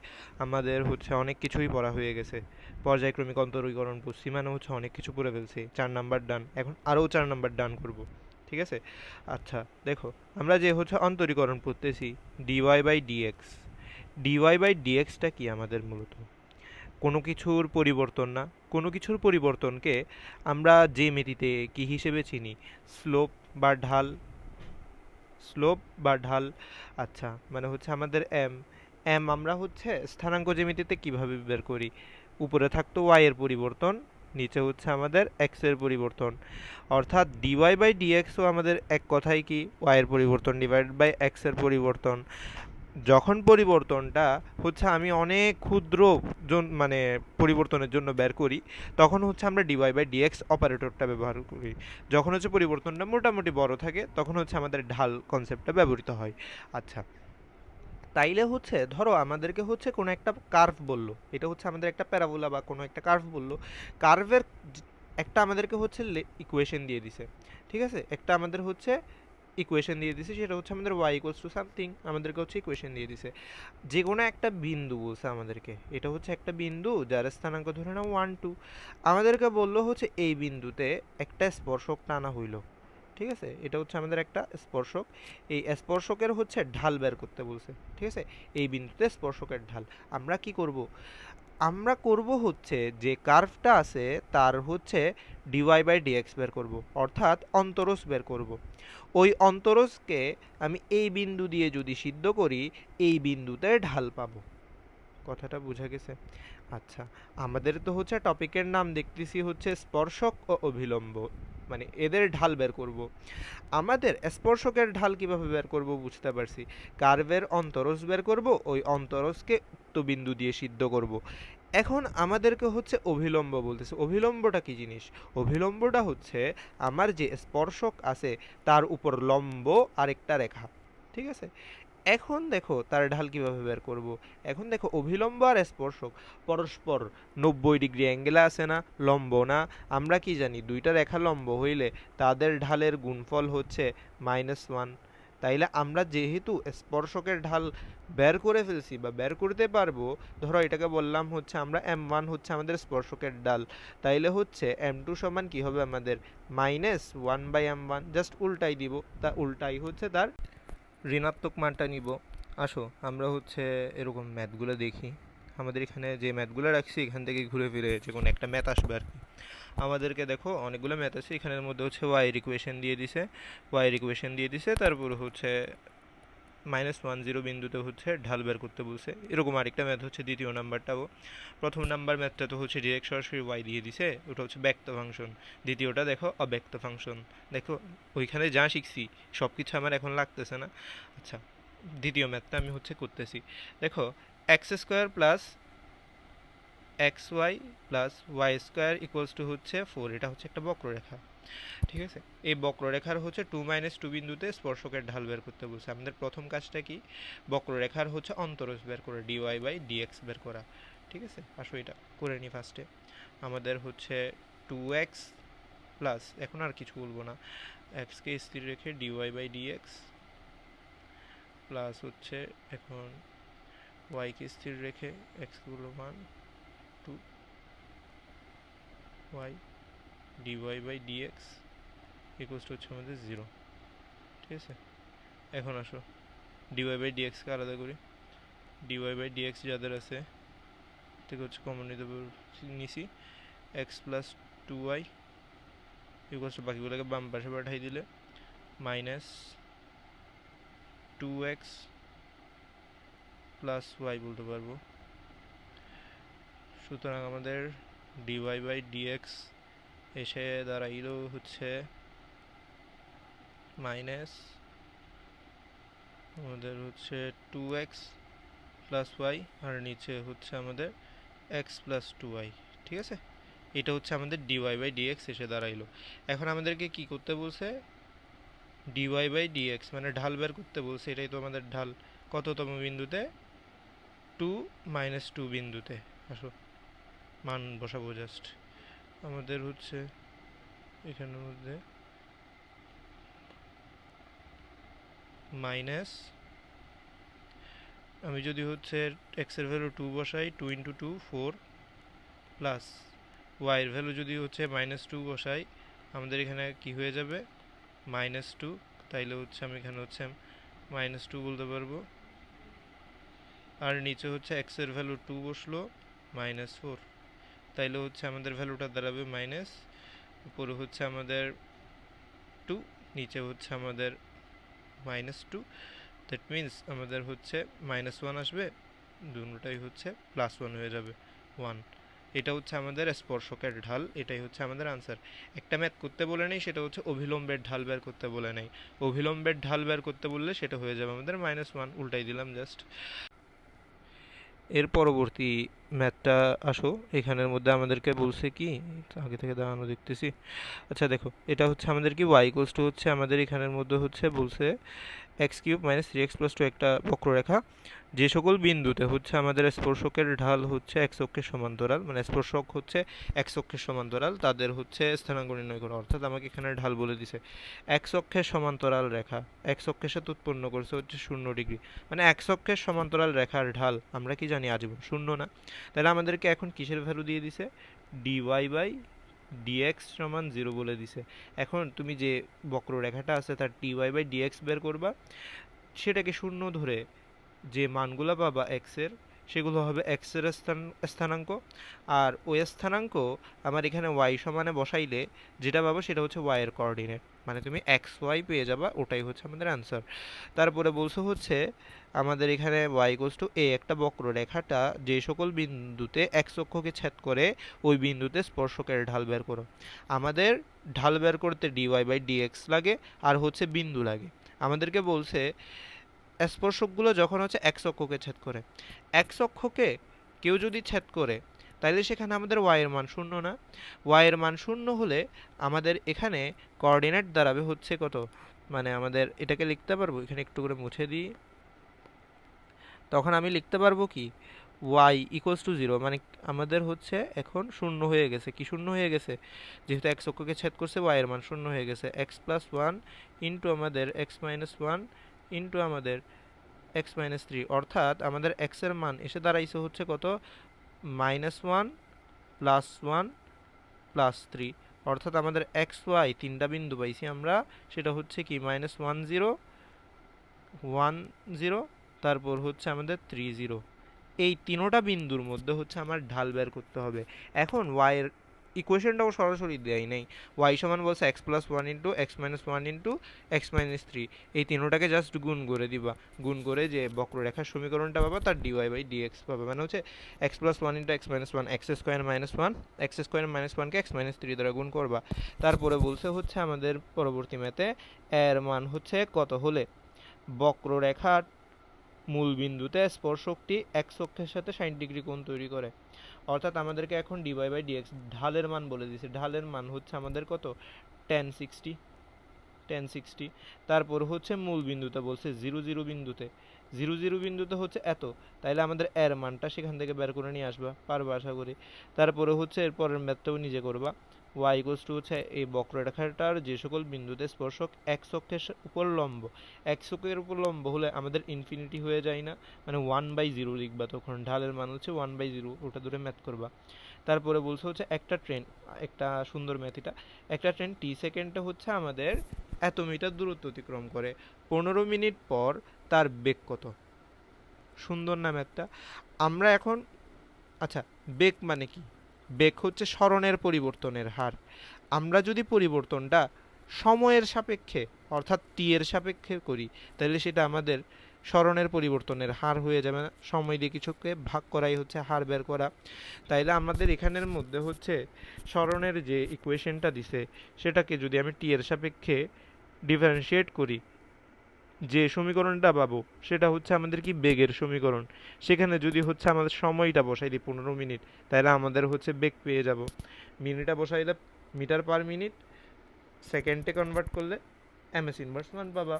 আমাদের হচ্ছে অনেক কিছুই পড়া হয়ে গেছে, পর্যায়ক্রমিক অন্তরীকরণ পড়ছি, মানে হচ্ছে অনেক কিছু পড়ে ফেলছি, 4 নাম্বার ডান, এখন আরও 4 নাম্বার ডান করব, ঠিক আছে। আচ্ছা দেখো, আমরা যে হচ্ছে অন্তরীকরণ পড়তেছি dy/dx, dy/dxটা কি আমাদের মূলত কোনো কিছুর পরিবর্তন না, কোনো কিছুর পরিবর্তনকে আমরা জ্যামিতিতে কি হিসেবে চিনি, স্লোপ বা ঢাল, স্লোপ বা ঢাল। আচ্ছা মানে হচ্ছে আমাদের এম, এম আমরা হচ্ছে স্থানাঙ্ক জ্যামিতিতে কিভাবে বের করি, উপরে থাকতো ওয়াই এর পরিবর্তন, নিচে হচ্ছে আমাদের এক্স এর পরিবর্তন, অর্থাৎ dy/dxও আমাদের এক কথায় কি ওয়াই এর পরিবর্তন ডিভাইড বাই এক্স এর পরিবর্তন। যখন পরিবর্তনটা হচ্ছে আমি অনেক ক্ষুদ্র মানে পরিবর্তনের জন্য বের করি, তখন হচ্ছে আমরা dy/dx অপারেটরটা ব্যবহার করি। যখন হচ্ছে পরিবর্তনটা মোটামুটি বড় থাকে তখন হচ্ছে আমাদের ঢাল কনসেপ্টটা ব্যবহৃত হয়। আচ্ছা তাইলে হচ্ছে ধরো আমাদেরকে হচ্ছে কোনো একটা কার্ভ বললো, এটা হচ্ছে আমাদের একটা প্যারাবোলা বা কোনো একটা কার্ভ বললো, কার্ভের একটা আমাদেরকে হচ্ছে ইকুয়েশন দিয়ে দিছে, ঠিক আছে, একটা আমাদের হচ্ছে ইকুয়েশন দিয়ে দিছে, সেটা হচ্ছে আমাদের y ইকুয়ালস টু সামথিং, আমাদেরকে হচ্ছে ইকুয়েশন দিয়ে দিছে, যে কোনো একটা বিন্দু বলছে আমাদেরকে, এটা হচ্ছে একটা বিন্দু যার স্থানাঙ্ক ধরে নাও 1 2, আমাদেরকে বললো হচ্ছে এই বিন্দুতে একটা স্পর্শক টানা হইলো, ঠিক আছে, এটা হচ্ছে আমাদের একটা স্পর্শক, এই স্পর্শকের হচ্ছে ঢাল বের করতে বলছে, ঠিক আছে, এই বিন্দুতে স্পর্শকের ঢাল। আমরা কি করব, আমরা করব হচ্ছে যে কার্ভটা আছে তার হচ্ছে dy/dx বের করব, অর্থাৎ অন্তরজ বের করব। ওই অন্তরজকে আমি এই বিন্দু দিয়ে যদি সিদ্ধ করি এই বিন্দুতে ঢাল পাবো, কথাটা বোঝা গেছে। আচ্ছা আমাদের তো হচ্ছে টপিকের নাম দেখতেছি হচ্ছে স্পর্শক ও অভিলম্ব, মানে এদের ঢাল বের করব। আমাদের স্পর্শকের ঢাল কিভাবে বের করব বুঝতে পারছি, কার্ভের অন্তরজ বের করব, ওই অন্তরজকে উক্ত বিন্দু দিয়ে সিদ্ধ করব। এখন আমাদেরকে হচ্ছে অভিলম্ব বলতেছে, অভিলম্বটা কি জিনিস, অভিলম্বটা হচ্ছে আমার যে স্পর্শক আছে তার উপর লম্ব আরেকটা রেখা, ঠিক আছে, এখন দেখো তার ঢাল কিভাবে বের করব। এখন দেখো অভিলম্ব আর স্পর্শক পরস্পর 90 ডিগ্রি অ্যাঙ্গেলে আছে না, লম্ব না। আমরা কি জানি দুইটা রেখা লম্ব হইলে তাদের ঢালের গুণফল হচ্ছে -1। তাইলে আমরা যেহেতু স্পর্শকের ঢাল বের করে ফেলছি বা বের করতে পারবো, ধরো এটাকে বললাম হচ্ছে আমরা m1 হচ্ছে আমাদের স্পর্শকের ঢাল, তাইলে হচ্ছে m2 সমান কি হবে আমাদের -1/m1, জাস্ট উল্টাই দিব, তা উল্টাই হচ্ছে তার ঋণাত্মক মানটা নিব। আসো আমরা হচ্ছে এরকম ম্যাথগুলো দেখি। আমাদের এখানে যে ম্যাথগুলো রাখছি এখান থেকে ঘুরে ফিরে যে কোনো একটা ম্যাথ আসবে আর কি। আমাদেরকে দেখো অনেকগুলো ম্যাথ আছে, এখানের মধ্যে হচ্ছে ওয়াইয়ের ইকুয়েশন দিয়ে দিছে, তারপর হচ্ছে -10 বিন্দুতে হচ্ছে ঢাল বের করতে বলছে। এরকম আরেকটা ম্যাথ হচ্ছে দ্বিতীয় নাম্বারটাও। প্রথম নাম্বার ম্যাথটা তো হচ্ছে ডিরেক্ট সরাসরি ওয়াই দিয়ে দিছে, ওটা হচ্ছে ব্যক্ত ফাংশন। দ্বিতীয়টা দেখো অব্যক্ত ফাংশন। দেখো ওইখানে যা শিখছি সব কিছু আমার এখন লাগতেছে না। আচ্ছা, দ্বিতীয় ম্যাথটা আমি হচ্ছে করতেছি। দেখো x² plus xy plus y² equals to হচ্ছে 4, এটা হচ্ছে একটা বক্ররেখা। ঠিক আছে, এই বক্ররেখার হচ্ছে 2 - 2 বিন্দুতে স্পর্শকের ঢাল বের করতে বলছে। আমাদের প্রথম কাজটা কি, বক্ররেখার হচ্ছে অন্তরজ বের করে dy/dx বের করা। ঠিক আছে, আসো এটা করে নি ফার্স্টে। আমাদের হচ্ছে 2x প্লাস, এখন আর কিছু বলবো না, x কে স্থির রেখে dy/dx প্লাস হচ্ছে এখন y কে স্থির রেখে x গুলো মান 2y dy/dx ইকুয়ালস টু হচ্ছে আমাদের 0। ঠিক আছে, এখন আসো dy/dx কে আলাদা করি। dy/dx যাদের আছে থেকে হচ্ছে কমন নিছি, x plus 2y equals to বাকিগুলোকে বাম পাশে পাঠাই দিলে -2x প্লাস y বলতে পারবো। সুতরাং আমাদের dy/dx এসে দাঁড়াইল হচ্ছে মাইনাস আমাদের হচ্ছে 2x প্লাস ওয়াই, আর নিচে হচ্ছে আমাদের x প্লাস 2y। ঠিক আছে, এটা হচ্ছে আমাদের dy/dx এসে দাঁড়াইলো। এখন আমাদেরকে কি করতে বলছে, dy/dx মানে ঢাল বের করতে বলছে। এটাই তো আমাদের ঢাল কততম বিন্দুতে, 2 - 2 বিন্দুতে। আসো মান বসাবো জাস্ট। আমাদের হচ্ছে এখানের মধ্যে মাইনাস, আমি যদি হচ্ছে x এর ভ্যালু 2 বসাই, 2 × 2 4 প্লাস y এর ভ্যালু যদি হচ্ছে -2 বসাই, আমাদের এখানে কি হয়ে যাবে -2। তাইলে হচ্ছে আমি এখানে হচ্ছে -2 বলতে পারবো। আর নিচে হচ্ছে x এর ভ্যালু 2 বসলো -4, তাইলে হচ্ছে আমাদের ভ্যালুটা দাঁড়াবে মাইনাস, উপরে হচ্ছে আমাদের 2, নিচে হচ্ছে আমাদের -2। দ্যাট মিন্স আমাদের হচ্ছে -1 আসবে, দুটোটাই হচ্ছে +1 হয়ে যাবে 1। এটা হচ্ছে আমাদের স্পর্শকের ঢাল, এটাই হচ্ছে আমাদের আনসার। একটা ম্যাথ করতে বলে নেই, সেটা হচ্ছে অভিলম্বের ঢাল বের করতে বলে নেই। অভিলম্বের ঢাল বের করতে বললে সেটা হয়ে যাবে আমাদের -1, উল্টাই দিলাম জাস্ট। এর পরবর্তী ম্যাথটা আসো, এখানের মধ্যে আমাদেরকে বলছে কি, আগে থেকে দাঁড়ানো দেখতেছি। আচ্ছা দেখো, এটা হচ্ছে আমাদের কি y ইকুয়ালস টু হচ্ছে আমাদের এখানের মধ্যে হচ্ছে বলছে x³ - 3x + 2 একটা বক্ররেখা, যে সকল বিন্দুতে হচ্ছে আমাদের স্পর্শকের ঢাল হচ্ছে x অক্ষের সমান্তরাল, মানে স্পর্শক হচ্ছে x অক্ষের সমান্তরাল, তাদের হচ্ছে স্থানাঙ্ক নির্ণয় করা। অর্থাৎ আমাকে এখানে ঢাল বলে দিছে x অক্ষের সমান্তরাল রেখা, x অক্ষের সাথে উৎপন্ন করছে হচ্ছে 0 ডিগ্রি, মানে x অক্ষের সমান্তরাল রেখার ঢাল আমরা কি জানি আজীবন 0 না। তাহলে আমাদেরকে এখন কিসের ভ্যালু দিয়ে দিছে, dy/dx সমান 0 বলে দিছে। এখন তুমি যে বক্ররেখাটা আছে তার dy/dx বের করবা, সেটাকে 0 ধরে যে মানগুলো পাবা x এর, সেগুলো হবে x এর স্থানাঙ্ক। আর ওই স্থানাঙ্ক আমার এখানে y সমানে বসাইলে যেটা পাবো সেটা হচ্ছে y এর কোঅর্ডিনেট, মানে তুমি xy পেয়ে যাবা, ওটাই হচ্ছে আমাদের আনসার। তারপরে বলছো হচ্ছে আমাদের এখানে y ইকুয়ালস টু a, একটা বক্ররেখাটা যে সকল বিন্দুতে x অক্ষকে ছেদ করে ওই বিন্দুতে স্পর্শকের ঢাল বের করো। আমাদের ঢাল বের করতে dy/dx লাগে আর হচ্ছে বিন্দু লাগে। আমাদেরকে বলছে স্পর্শকগুলো যখন হচ্ছে x অক্ষকে ছেদ করে, x অক্ষকে কেউ যদি ছেদ করে তাইলে সেখানে আমাদের y এর মান 0 না। y এর মান 0 হলে আমাদের এখানে কোঅর্ডিনেট দাঁড়াবে হচ্ছে কত, মানে আমাদের এটাকে লিখতে পারবো, এখানে একটু করে মুছে দিই, তখন আমি লিখতে পারবো কি ওয়াই ইকুয়ালস টু জিরো, মানে আমাদের হচ্ছে এখন শূন্য হয়ে গেছে। কি শূন্য হয়ে গেছে? যেহেতু এক্স অক্ষকে ছেদ করছে ওয়াই এর মান শূন্য হয়ে গেছে। এক্স প্লাস ওয়ান ইন্টু আমাদের এক্স মাইনাস ওয়ান ইন্টু আমাদের এক্স মাইনাস থ্রি, অর্থাৎ আমাদের এক্স এর মান এসে দাঁড়াইছে হচ্ছে কত, minus one plus one plus three. অর্থাৎ আমাদের এক্স ওয়াই তিনটা বিন্দু পাইছি আমরা, সেটা হচ্ছে কি minus one zero, one zero, তারপর হচ্ছে আমাদের থ্রি জিরো। এই তিনোটা বিন্দুর মধ্যে হচ্ছে আমার ঢাল বের করতে হবে। এখন ওয়াইয়ের ইকুয়েশনটাও সরাসরি দেয় নাই। ওয়াই সমান বলছে x plus one into x minus one into x minus three, এই তিনোটাকে জাস্ট গুণ করে দিবা। গুণ করে যে বক্ররেখার সমীকরণটা পাবা তার ডিওয়াই বাই ডিএক্স পাবে, মানে হচ্ছে x plus one into x minus one, x square minus one, x square minus ওয়ানকে এক্স মাইনাস থ্রি দ্বারা গুণ করবা। তারপরে বলছে হচ্ছে আমাদের পরবর্তী ম্যাথে এর মান হচ্ছে কত হলে বক্ররেখার মূল বিন্দুতে স্পর্শকটি এক্স অক্ষের সাথে 60 ডিগ্রি কোণ তৈরি করে। অর্থাৎ আমাদেরকে এখন ডিওয়াই বাই ডিএক্স ঢালের মান বলে দিয়েছে। ঢালের মান হচ্ছে আমাদের কত, 1060, 1060। তারপর হচ্ছে মূল বিন্দুতে বলছে জিরো জিরো বিন্দুতে, জিরো জিরো বিন্দুতে হচ্ছে এত, তাইলে আমাদের এর মানটা সেখান থেকে বের করে নিয়ে আসবা, পারবা আশা করি। তারপরে হচ্ছে এরপরের ম্যাথটাও নিজে করবা। ওয়াই ইকুয়ালস টু হচ্ছে এই বক্ররেখাটার যে সকল বিন্দুতে স্পর্শক এক্স অক্ষের উপর লম্ব, এক্স অক্ষের উপর লম্ব হলে আমাদের ইনফিনিটি হয়ে যায় না, মানে ওয়ান বাই জিরো লিখবা, তখন ঢালের মান হচ্ছে ওয়ান বাই জিরো, ওটা ধরে ম্যাথ করবা। তারপরে বলছে হচ্ছে একটা ট্রেন, একটা সুন্দর ম্যাথ এটা, একটা ট্রেন টি সেকেন্ডে হচ্ছে আমাদের এত মিটার দূরত্ব অতিক্রম করে, 15 মিনিট পর তার বেগ কত। সুন্দর নাম একটা। আমরা এখন, আচ্ছা, বেগ মানে কি? বেগ হচ্ছে স্মরণের পরিবর্তনের হার। আমরা যদি পরিবর্তনটা সময়ের সাপেক্ষে অর্থাৎ টি এর সাপেক্ষে করি, তাহলে সেটা আমাদের স্মরণের পরিবর্তনের হার হয়ে যাবে না। সময় দিয়ে কিছুকে ভাগ করাই হচ্ছে হার বের করা। তাইলে আমাদের এখানের মধ্যে হচ্ছে স্মরণের যে ইকুয়েশনটা দিছে, সেটাকে যদি আমি টি এর সাপেক্ষে ডিফারেন্সিয়েট করি, যে সমীকরণটা পাবো সেটা হচ্ছে আমাদের কি বেগের সমীকরণ। সেখানে যদি হচ্ছে আমাদের সময়টা বসাই দিই 15 মিনিট, তাহলে আমাদের হচ্ছে বেগ পেয়ে যাব। মিনিটটা বসাইলে মিটার পার মিনিট, সেকেন্ডে কনভার্ট করলে এমএস ইনভার্স মান পাবা।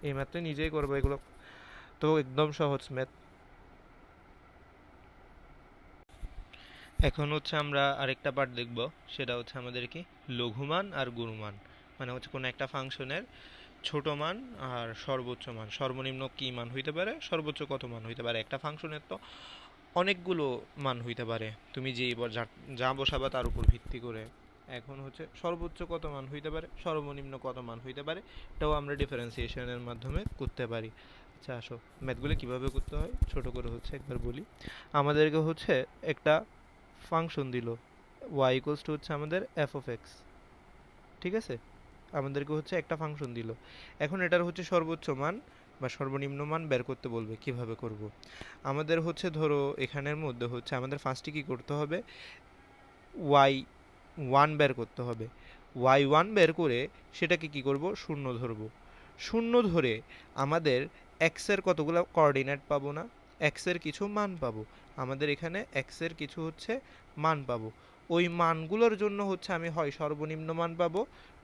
এই ম্যাথটা নিজেই করবো এগুলো, তো একদম সহজ ম্যাথ। এখন হচ্ছে আমরা আরেকটা পার্ট দেখব, সেটা হচ্ছে আমাদের কি লঘুমান আর গুরুমান, মানে হচ্ছে কোনো একটা ফাংশনের ছোট মান আর সর্বোচ্চ মান, সর্বনিম্ন কি মান হইতে পারে, সর্বোচ্চ কত মান হইতে পারে। একটা ফাংশনের তো অনেকগুলো মান হইতে পারে, তুমি যেই যা বসাবা তার উপর ভিত্তি করে। এখন হচ্ছে সর্বোচ্চ কত মান হইতে পারে, সর্বনিম্ন কত মান হইতে পারে, এটাও আমরা ডিফারেন্সিয়েশনের মাধ্যমে করতে পারি। আচ্ছা আসো, ম্যাথগুলো কিভাবে করতে হয় ছোট করে হচ্ছে একবার বলি। আমাদেরকে হচ্ছে একটা ফাংশন দিল, ওয়াই ইকুয়ালস টু হচ্ছে আমাদের এফ অফ এক্স, ঠিক আছে? আমাদেরকে হচ্ছে একটা ফাংশন দিল, এখন এটার হচ্ছে সর্বোচ্চ মান বা সর্বনিম্ন মান বের করতে বলবে। কিভাবে করব? আমাদের হচ্ছে ধরো এখানের মধ্যে হচ্ছে আমাদের ফার্স্টে কি করতে হবে, ওয়াই ওয়ান বের করতে হবে। ওয়াই ওয়ান বের করে সেটাকে কি করব, শূন্য ধরব। শূন্য ধরে আমাদের এক্সের কতগুলো কোঅর্ডিনেট পাবো না, এক্সের কিছু মান পাবো। আমাদের এখানে এক্সের কিছু হচ্ছে মান পাবো। ওই মানগুলোর জন্য হচ্ছে আমি হয় সর্বনিম্ন মান পাবো,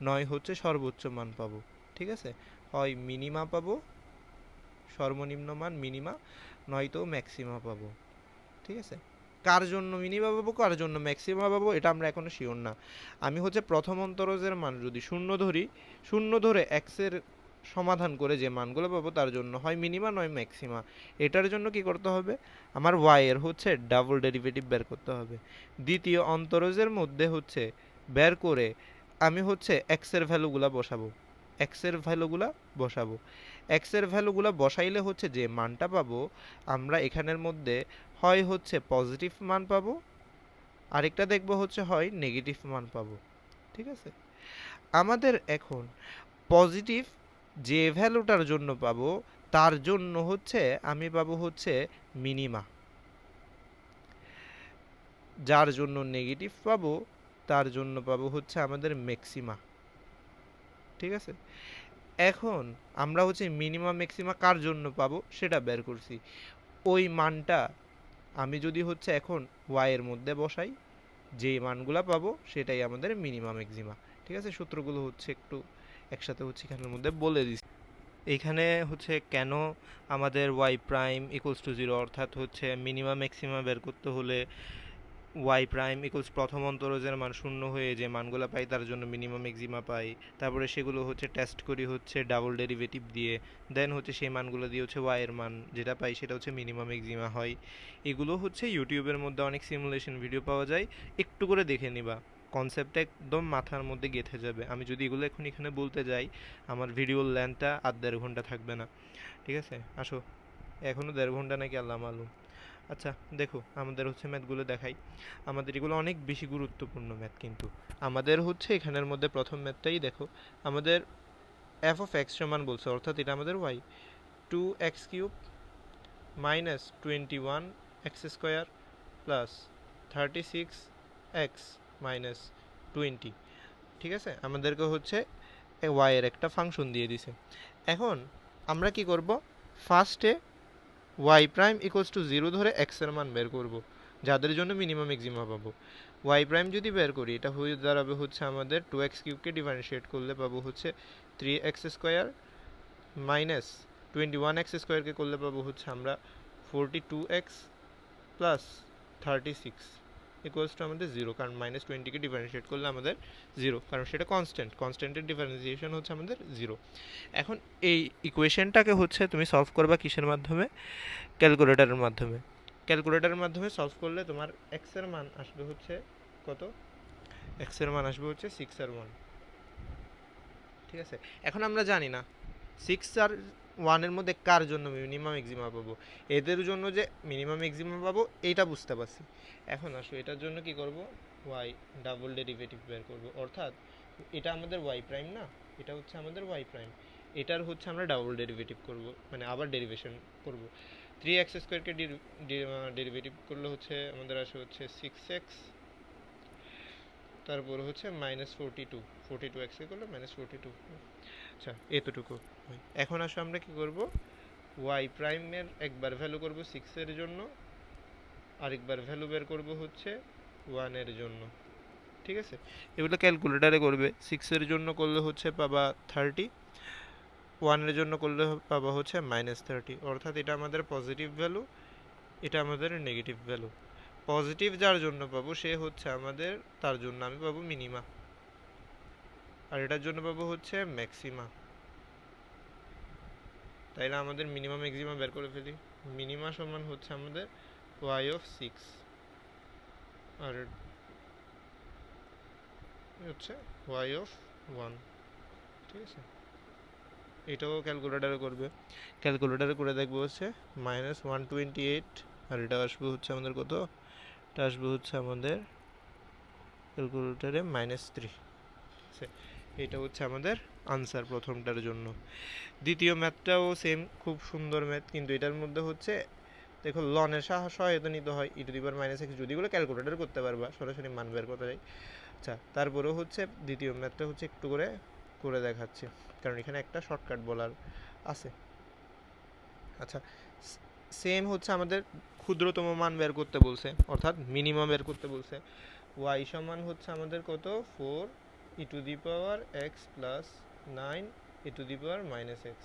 নয় হচ্ছে সর্বোচ্চ মান পাবো। ঠিক আছে? হয় মিনিমা পাবো, সর্বনিম্ন মান মিনিমা, নয়তো ম্যাক্সিমা পাবো। ঠিক আছে? কার জন্য মিনিমা পাবো, কার জন্য ম্যাক্সিমা পাবো, এটা আমরা এখনো শিওর না। আমি হচ্ছে প্রথম অন্তরজের মান যদি শূন্য ধরি, শূন্য ধরে এক্সের সমাধান করে যে মানগুলো পাবো তার জন্য হয় মিনিমা নয় ম্যাক্সিমা। এটার জন্য কি করতে হবে, আমার ওয়াই এর হচ্ছে ডাবল ডেরিভেটিভ বের করতে হবে। দ্বিতীয় অন্তরজের মধ্যে হচ্ছে বের করে আমি হচ্ছে এক্সের ভ্যালুগুলা বসাবো, এক্সের ভ্যালুগুলা বসাবো। এক্সের ভ্যালুগুলা বসাইলে হচ্ছে যে মানটা পাবো, আমরা এখানের মধ্যে হয় হচ্ছে পজিটিভ মান পাবো, আরেকটা দেখবো হচ্ছে হয় নেগেটিভ মান পাবো। ঠিক আছে? আমাদের এখন পজিটিভ যে ভ্যালুটার জন্য পাবো তার জন্য হচ্ছে আমি পাবো হচ্ছে মিনিমা, যার জন্য নেগেটিভ পাবো তার জন্য পাবো হচ্ছে আমাদের ম্যাক্সিমা। ঠিক আছে? এখন আমরা হচ্ছে মিনিমা ম্যাক্সিমা কার জন্য পাবো সেটা বের করছি। ওই মানটা আমি যদি হচ্ছে এখন ওয়াই এর মধ্যে বসাই, যে মানগুলা পাবো সেটাই আমাদের মিনিমাম ম্যাক্সিমা। ঠিক আছে? সূত্রগুলো হচ্ছে একটু একসাথে হচ্ছে এখানের মধ্যে বলে দিচ্ছি। এইখানে হচ্ছে কেন আমাদের y prime equals to zero, অর্থাৎ হচ্ছে মিনিমাম ম্যাক্সিমাম বের করতে হলে ওয়াই প্রাইম ইকুয়ালস প্রথম অন্তরজের মান শূন্য হয়ে যে মানগুলো পাই তার জন্য মিনিমাম এক্সিমা পাই, তারপরে সেগুলো হচ্ছে টেস্ট করি হচ্ছে ডাবল ডেরিভেটিভ দিয়ে, দেন হচ্ছে সেই মানগুলো দিয়ে হচ্ছে ওয়াই এর মান যেটা পাই সেটা হচ্ছে মিনিমাম এক্সিমা হয়। এগুলো হচ্ছে ইউটিউবের মধ্যে অনেক সিমুলেশন ভিডিও পাওয়া যায়, একটু করে দেখে নিবা, কনসেপ্টটা একদম মাথার মধ্যে গেঁথে যাবে। আমি যদি এগুলো এখন এখানে বলতে যাই আমার ভিডিওর লেন্থটা আর 1.5 ঘন্টা থাকবে না। ঠিক আছে, আসো, এখনও 1.5 ঘন্টা নাকি আল্লাহ মালুম। আচ্ছা দেখো, আমাদের হচ্ছে ম্যাথগুলো দেখাই। আমাদের এগুলো অনেক বেশি গুরুত্বপূর্ণ ম্যাথ, কিন্তু আমাদের হচ্ছে এখানের মধ্যে প্রথম ম্যাথটাই দেখো। আমাদের এফ অফ এক্স সমান বলছে, অর্থাৎ এটা আমাদের Y, 2x³ minus 21x² plus 36x minus 20। ঠিক আছে, আমাদেরকে হচ্ছে ওয়াই এর একটা ফাংশন দিয়ে দিছে। এখন আমরা কি করব, ফার্স্টে y prime equals to zero ধরে এক্স এর মান বের করব, যাদের জন্য মিনিমাম এক্সিমা পাবো। ওয়াই প্রাইম যদি বের করি এটা হয়ে দাঁড়াবে হচ্ছে আমাদের 2x³ ডিফারেন্সিয়েট করলে পাবো হচ্ছে 3x² মাইনাস 21x² করলে পাবো হচ্ছে আমরা 42x প্লাস 36 ইকুয়ালস টু আমাদের জিরো, কারণ -20 ডিফারেন্সিয়েট করলে আমাদের জিরো, কারণ সেটা কনস্ট্যান্টের ডিফারেন্সিয়েশন হচ্ছে আমাদের জিরো। এখন এই ইকুয়েশনটাকে হচ্ছে তুমি সলভ করবা কিসের মাধ্যমে, ক্যালকুলেটরের মাধ্যমে। ক্যালকুলেটরের মাধ্যমে সলভ করলে তোমার এক্স এর মান আসবে হচ্ছে কত, এক্স এর মান আসবে হচ্ছে 6 আর 1। ঠিক আছে, এখন আমরা জানি না 6 আর 1 মধ্যে কার জন্য মিনিমাম এক্সিমা পাবো। এদের জন্য যে মিনিমাম এক্সিমা পাবো এইটা বুঝতে পারছি। এখন আসো এটার জন্য কি করব, ওয়াই ডাবল ডেরিভেটিভ বের করব, অর্থাৎ এটা আমাদের ওয়াই প্রাইম না, এটা হচ্ছে আমাদের ওয়াই প্রাইম, এটার হচ্ছে আমরা ডাবল ডেরিভেটিভ করব, মানে আবার ডেরিভেশন করব। 3x² ডেরিভেটিভ করলে হচ্ছে আমাদের আসে হচ্ছে 6x, তারপর হচ্ছে -42 করলে -42। আচ্ছা এতটুকু। এখন আসো আমরা কি করব, ওয়াই প্রাইমের একবার ভ্যালু করব 6 এর জন্য, আরেকবার ভ্যালু বের করব হচ্ছে 1 এর জন্য। ঠিক আছে, এগুলো ক্যালকুলেটারে করবে। 6 এর জন্য করলে হচ্ছে পাবা 30, 1 এর জন্য করলে পাবা হচ্ছে -30, অর্থাৎ এটা আমাদের পজিটিভ ভ্যালু, এটা আমাদের নেগেটিভ ভ্যালু। পজিটিভ যার জন্য পাবো সে হচ্ছে আমাদের, তার জন্য আমি পাবো মিনিমা, আর এটার জন্য পাবো হচ্ছে ম্যাক্সিমা। তাইলে আমাদের মিনিমাম এক্সিমা বের করে ফেলি। মিনিমা সমান হচ্ছে আমাদের ওয়াই অফ 6, আর হচ্ছে ওয়াই অফ 1। ঠিক আছে, এটাও ক্যালকুলেটারে করবে। ক্যালকুলেটারে করে দেখবো হচ্ছে -128, আর এটা আসবে হচ্ছে আমাদের কত, এটা আসবে হচ্ছে আমাদের ক্যালকুলেটারে -3। ঠিক আছে, এটা হচ্ছে আমাদের আনসার প্রথমটার জন্য। দ্বিতীয় ম্যাথটাও সেম, খুব সুন্দর ম্যাথ, কিন্তু এটার মধ্যে হচ্ছে দেখো লনের সহায়তা নিতে হয়, e⁻x, যদি এগুলো ক্যালকুলেটর করতে পারবা সরাসরি মান বের করতে যায়। আচ্ছা তারপরেও হচ্ছে দ্বিতীয় ম্যাথটা হচ্ছে একটু করে করে দেখাচ্ছি, কারণ এখানে একটা শর্টকাট বলার আছে। আচ্ছা, সেম হচ্ছে আমাদের ক্ষুদ্রতম মান বের করতে বলছে, অর্থাৎ মিনিমাম বের করতে বলছে। ওয়াই সমান হচ্ছে আমাদের কত, 4e⁻x প্লাস 9e⁻−x।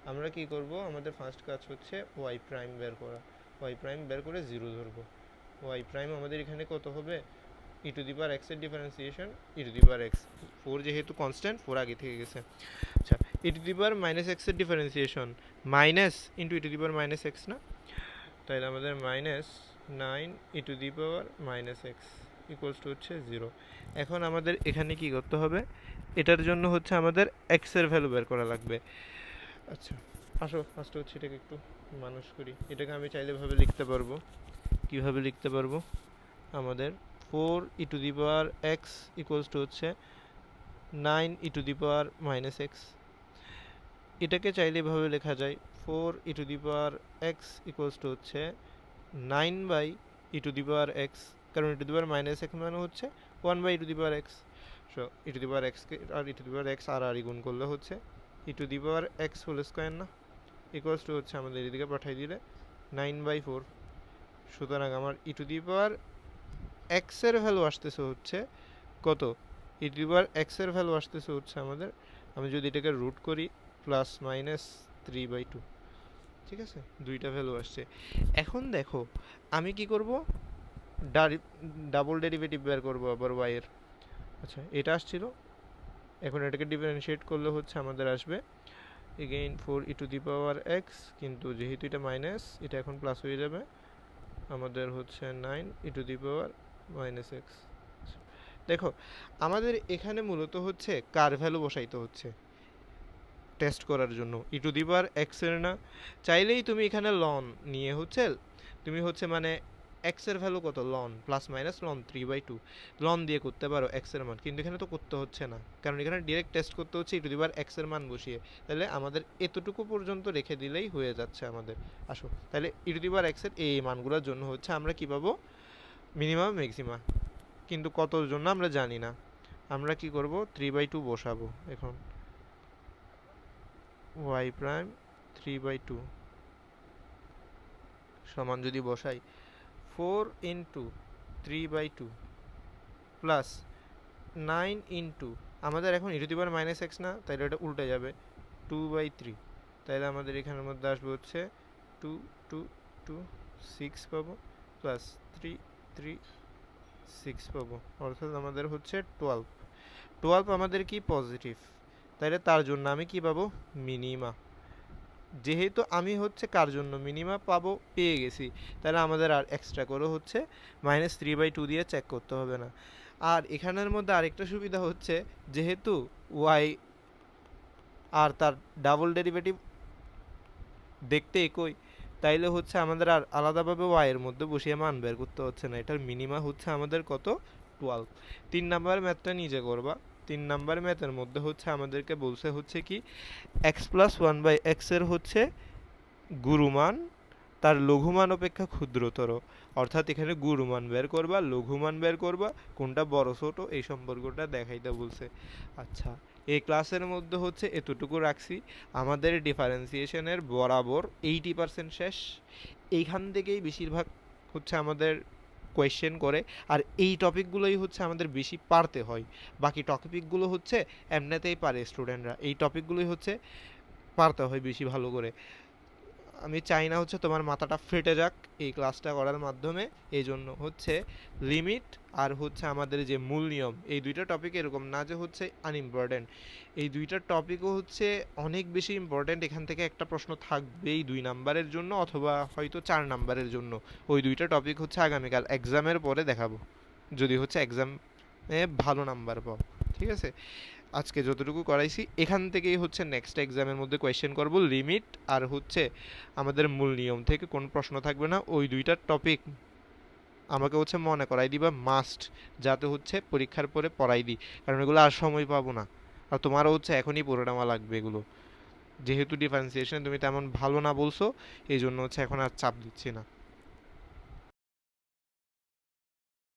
আমরা কি করব, আমাদের ফার্স্ট কাজ হচ্ছে ওয়াই প্রাইম বের করা। ওয়াই প্রাইম বের করে জিরো ধরবো। ওয়াই প্রাইম আমাদের এখানে কত হবে, e⁻x এর ডিফারেন্সিয়েশন e⁻x, 4 যেহেতু কনস্ট্যান্ট 4 আগে থেকে গেছে। আচ্ছা, e⁻−x এর ডিফারেন্সিয়েশন মাইনাস ইন্টু e⁻−x না, তাহলে আমাদের -9e⁻−x ইকুয়ালস টু হচ্ছে 0। এখন আমাদের এখানে কি করতে হবে, এটার জন্য হচ্ছে আমাদের x এর ভ্যালু বের করা লাগবে। আচ্ছা আসো ফার্স্টে হচ্ছে এটাকে একটু মানুষ করি। এটাকে আমি চাইলে ভাবে লিখতে পারবো, কিভাবে লিখতে পারবো, আমাদের 4e⁻x ইকুয়ালস টু হচ্ছে 9e⁻−x। এটাকে চাইলে এভাবে লেখা যায়, 4e⁻x ইকুয়ালস টু হচ্ছে 9/e⁻x, কারণ e⁻−x মানে হচ্ছে 1/e⁻x। সো e⁻x আর e⁻x আর গুণ করলে হচ্ছে e⁻x হোল স্কয়ার না, ইকুয়ালস টু হচ্ছে আমাদের এদিকে পাঠিয়ে দিলে 9/4। সুতরাং আমার e⁻x এর ভ্যালু আসতেছে হচ্ছে কত, e⁻x এর ভ্যালু আসতেছে হচ্ছে আমাদের, আমি যদি এটাকে রুট করি প্লাস মাইনাস 3/2। ঠিক আছে, দুইটা ভ্যালু আসছে। এখন দেখো আমি কি করব, ডাবল ডেরিভেটিভ বের করবো আবার y এর। আচ্ছা এটা আসছিল, এখন এটাকে ডিফারেন্সিয়েট করলে হচ্ছে আমাদের আসবে এগেইন 4e⁻x, কিন্তু যেহেতু এটা মাইনাস, এটা এখন প্লাস হয়ে যাবে, আমাদের হচ্ছে 9e⁻−x। দেখো আমাদের এখানে মূলত হচ্ছে কার ভ্যালু বসাইতে হচ্ছে টেস্ট করার জন্য, e⁻x এর না। চাইলেই তুমি এখানে লন নিয়ে হচ্ছে তুমি হচ্ছে মানে x এর ভ্যালু কত, ln plus minus ln 3/2, ln দিয়ে করতে পারো x এর মান, কিন্তু এখানে তো করতে হচ্ছে না, কারণ এখানে ডিরেক্ট টেস্ট করতে হচ্ছে e⁻x এর মান বসিয়ে। তাহলে আমাদের এতটুকু পর্যন্ত রেখে দিলেই হয়ে যাচ্ছে আমাদের। আসো তাহলে e⁻x এর এই মানগুলোর জন্য হচ্ছে আমরা কি পাবো, মিনিমাম ম্যাক্সিমা, কিন্তু কতর জন্য আমরা জানি না। আমরা কি করব, 3/2 বসাবো এখন, y প্রাইম 3/2 সমান যদি বসাই 4 ইন্টু 3/2 প্লাস 9 ইন্টু, আমাদের এখন e⁻−x না, তাইলে এটা উল্টে যাবে 2/3, তাইলে আমাদের এখানের মধ্যে আসবে হচ্ছে 2 2 2 6 পাবো, প্লাস 3 3 6 পাবো, অর্থাৎ আমাদের হচ্ছে 12 আমাদের কি পজিটিভ, তাইলে তার জন্য আমি কি পাবো, মিনিমা। যেহেতু আমি হচ্ছে কার জন্য মিনিমা পাবো পেয়ে গেছি, তাহলে আমাদের আর এক্সট্রা করে হচ্ছে -3/2 দিয়ে চেক করতে হবে না। আর এখানের মধ্যে আরেকটা সুবিধা হচ্ছে, যেহেতু ওয়াই আর তার ডাবল ডেরিভেটিভ দেখতে একই, তাইলে হচ্ছে আমাদের আর আলাদাভাবে ওয়াই এর মধ্যে বসিয়ে মান বের করতে হচ্ছে না। এটার মিনিমা হচ্ছে আমাদের কত, 12। 3 নাম্বার ম্যাথটা নিজে করবা। 3 নাম্বার ম্যাথের মধ্যে হচ্ছে আমাদেরকে বলছে হচ্ছে কি x+1/x এর হচ্ছে গুরুমান তার লঘুমান অপেক্ষা ক্ষুদ্রতর, অর্থাৎ এখানে গুরুমান বের করবা, লঘুমান বের করবা, কোনটা বড় ছোট এই সম্পর্কটা দেখাইতে বলছে। আচ্ছা এই ক্লাসের মধ্যে হচ্ছে এতটুকু রাখছি, আমাদের ডিফারেন্সিয়েশনের বরাবর 80% শেষ। এইখান থেকেই বেশিরভাগ হচ্ছে আমাদের কোয়েশ্চেন করে, আর এই টপিকগুলোই হচ্ছে আমাদের বেশি পারতে হয়। বাকি টপিকগুলো হচ্ছে এমনিতেই পারে স্টুডেন্টরা, এই টপিকগুলোই হচ্ছে পারতে হয় বেশি ভালো করে। আমি চাই না হচ্ছে তোমার মাথাটা ফেটে যাক এই ক্লাসটা করার মাধ্যমে, এই জন্য হচ্ছে লিমিট আর হচ্ছে আমাদের যে মূল নিয়ম, এই দুইটা টপিক এরকম না যে হচ্ছে আনইম্পর্টেন্ট, এই দুইটা টপিকও হচ্ছে অনেক বেশি ইম্পর্টেন্ট। এখান থেকে একটা প্রশ্ন থাকবেই 2 নাম্বারের জন্য অথবা হয়তো 4 নাম্বারের জন্য। ওই দুইটা টপিক হচ্ছে আগামীকাল এক্সামের পরে দেখাবো, যদি হচ্ছে এক্সামে ভালো নাম্বার পাও। ঠিক আছে, আজকে যতটুকু করাইছি এখান থেকেই হচ্ছে নেক্সট এক্সামের মধ্যে কোয়েশ্চেন করব, লিমিট আর হচ্ছে আমাদের মূল নিয়ম থেকে কোন প্রশ্ন থাকবে না, ওই দুইটা টপিক আমাকে হচ্ছে মনে করাই দিবা মাস্ট, যাতে হচ্ছে পরীক্ষার পরে পড়াই দিই, কারণ এগুলো আর সময় পাবো না। আর তোমারও হচ্ছে এখনই পড়ে নেওয়া লাগবে এগুলো, যেহেতু ডিফারেন্সিয়েশন তুমি তেমন ভালো না বলছো, এই জন্য হচ্ছে এখন আর চাপ দিচ্ছি না।